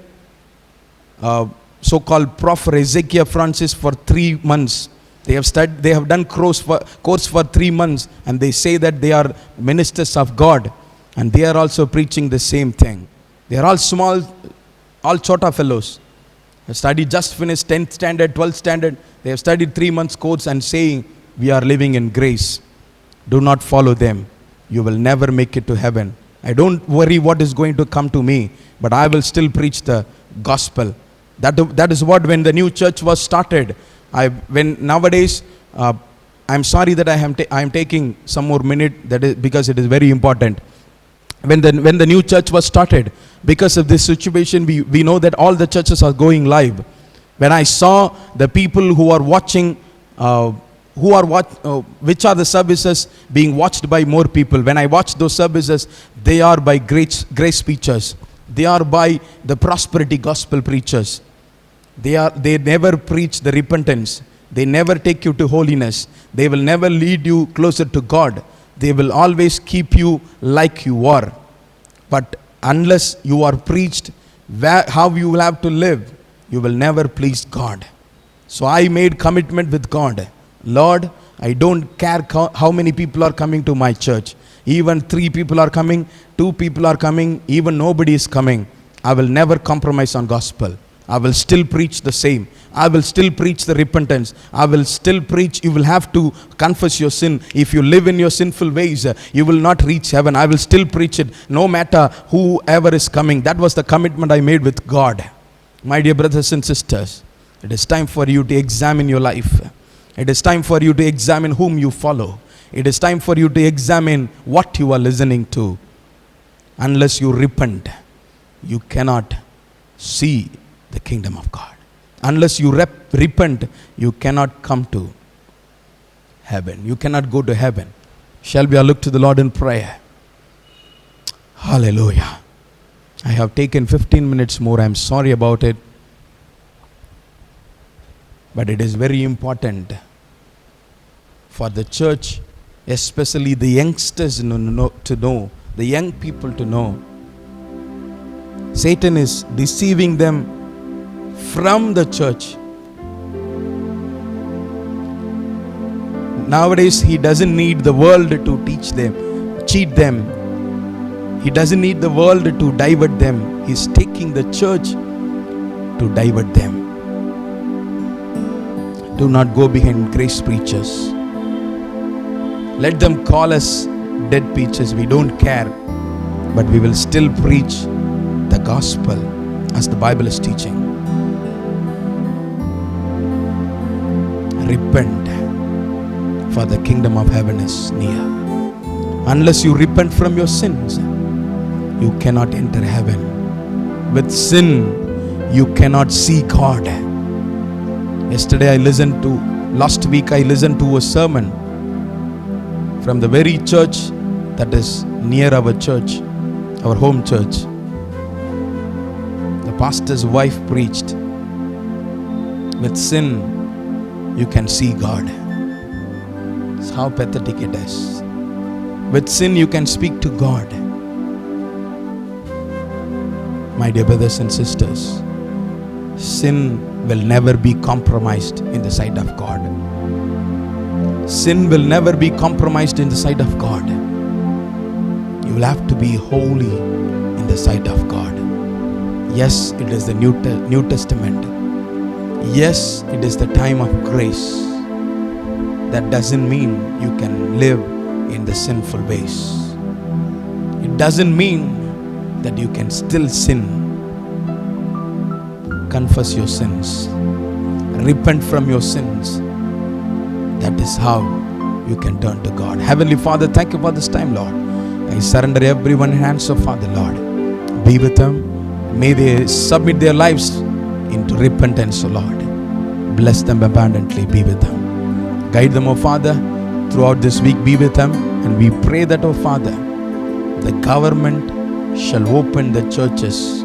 so-called Prophet Ezekiel Francis for 3 months. They have done course for 3 months, and they say that they are ministers of God, and they are also preaching the same thing. They are all small, all chota fellows. They studied, just finished 10th standard, 12th standard. They have studied 3 months course and saying, we are living in grace. Do not follow them. You will never make it to heaven. I don't worry what is going to come to me, but I will still preach the gospel. That is what, when the new church was started, nowadays, I'm sorry that I am taking some more minute, that is because it is very important. When the new church was started, because of this situation, we know that all the churches are going live. When I saw the people who are watching, which are the services being watched by more people. When I watch those services, they are by grace preachers. They are by the prosperity gospel preachers. They never preach the repentance. They never take you to holiness. They will never lead you closer to God. They will always keep you like you are. But unless you are preached how you will have to live, you will never please God. So I made commitment with God. Lord, I don't care how many people are coming to my church. Even 3 people are coming, 2 people are coming, even nobody is coming. I will never compromise on gospel. I will still preach the same. I will still preach the repentance. I will still preach. You will have to confess your sin. If you live in your sinful ways, you will not reach heaven. I will still preach it no matter whoever is coming. That was the commitment I made with God. My dear brothers and sisters, it is time for you to examine your life. It is time for you to examine whom you follow. It is time for you to examine what you are listening to. Unless you repent, you cannot see the kingdom of God. Unless you repent, you cannot come to heaven. You cannot go to heaven. Shall we all look to the Lord in prayer? Hallelujah. I have taken 15 minutes more. I am sorry about it. But it is very important for the church, especially the youngsters to know, the young people to know. Satan is deceiving them from the church. Nowadays, he doesn't need the world to teach them, cheat them. He doesn't need the world to divert them. He's taking the church to divert them. Do not go behind grace preachers. Let them call us dead preachers. We don't care. But we will still preach the gospel as the Bible is teaching. Repent, for the kingdom of heaven is near. Unless you repent from your sins, you cannot enter heaven. With sin, you cannot see God. Last week I listened to a sermon from the very church that is near our church, our home church. The pastor's wife preached, with sin, you can see God. That's how pathetic it is. With sin, you can speak to God. My dear brothers and sisters, sin will never be compromised in the sight of God. Sin will never be compromised in the sight of God. You will have to be holy in the sight of God. Yes, it is the New Testament. Yes, it is the time of grace. That doesn't mean you can live in the sinful ways. It doesn't mean that you can still sin. Confess your sins. Repent from your sins. That is how you can turn to God. Heavenly Father, thank you for this time, Lord. I surrender everyone in hands of Father, Lord. Be with them. May they submit their lives into repentance, O Lord. Bless them abundantly. Be with them. Guide them, O Father. Throughout this week, be with them. And we pray that, O Father, the government shall open the churches.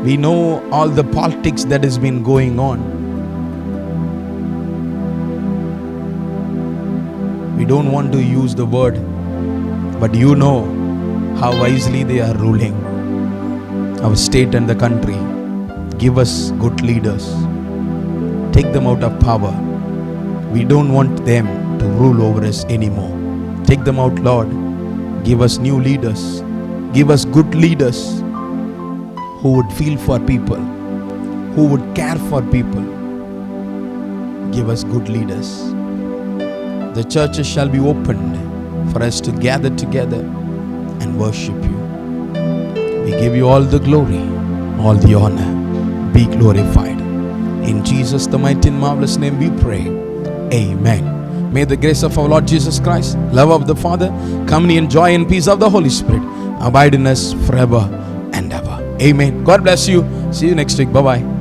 We know all the politics that has been going on. We don't want to use the word, but you know how wisely they are ruling our state and the country. Give us good leaders. Take them out of power. We don't want them to rule over us anymore. Take them out, Lord. Give us new leaders. Give us good leaders who would feel for people, who would care for people. Give us good leaders. The churches shall be opened for us to gather together and worship you. We give you all the glory, all the honor. Be glorified. In Jesus, the mighty and marvelous name we pray. Amen. May the grace of our Lord Jesus Christ, love of the Father, company and joy and peace of the Holy Spirit abide in us forever and ever. Amen. God bless you. See you next week. Bye-bye.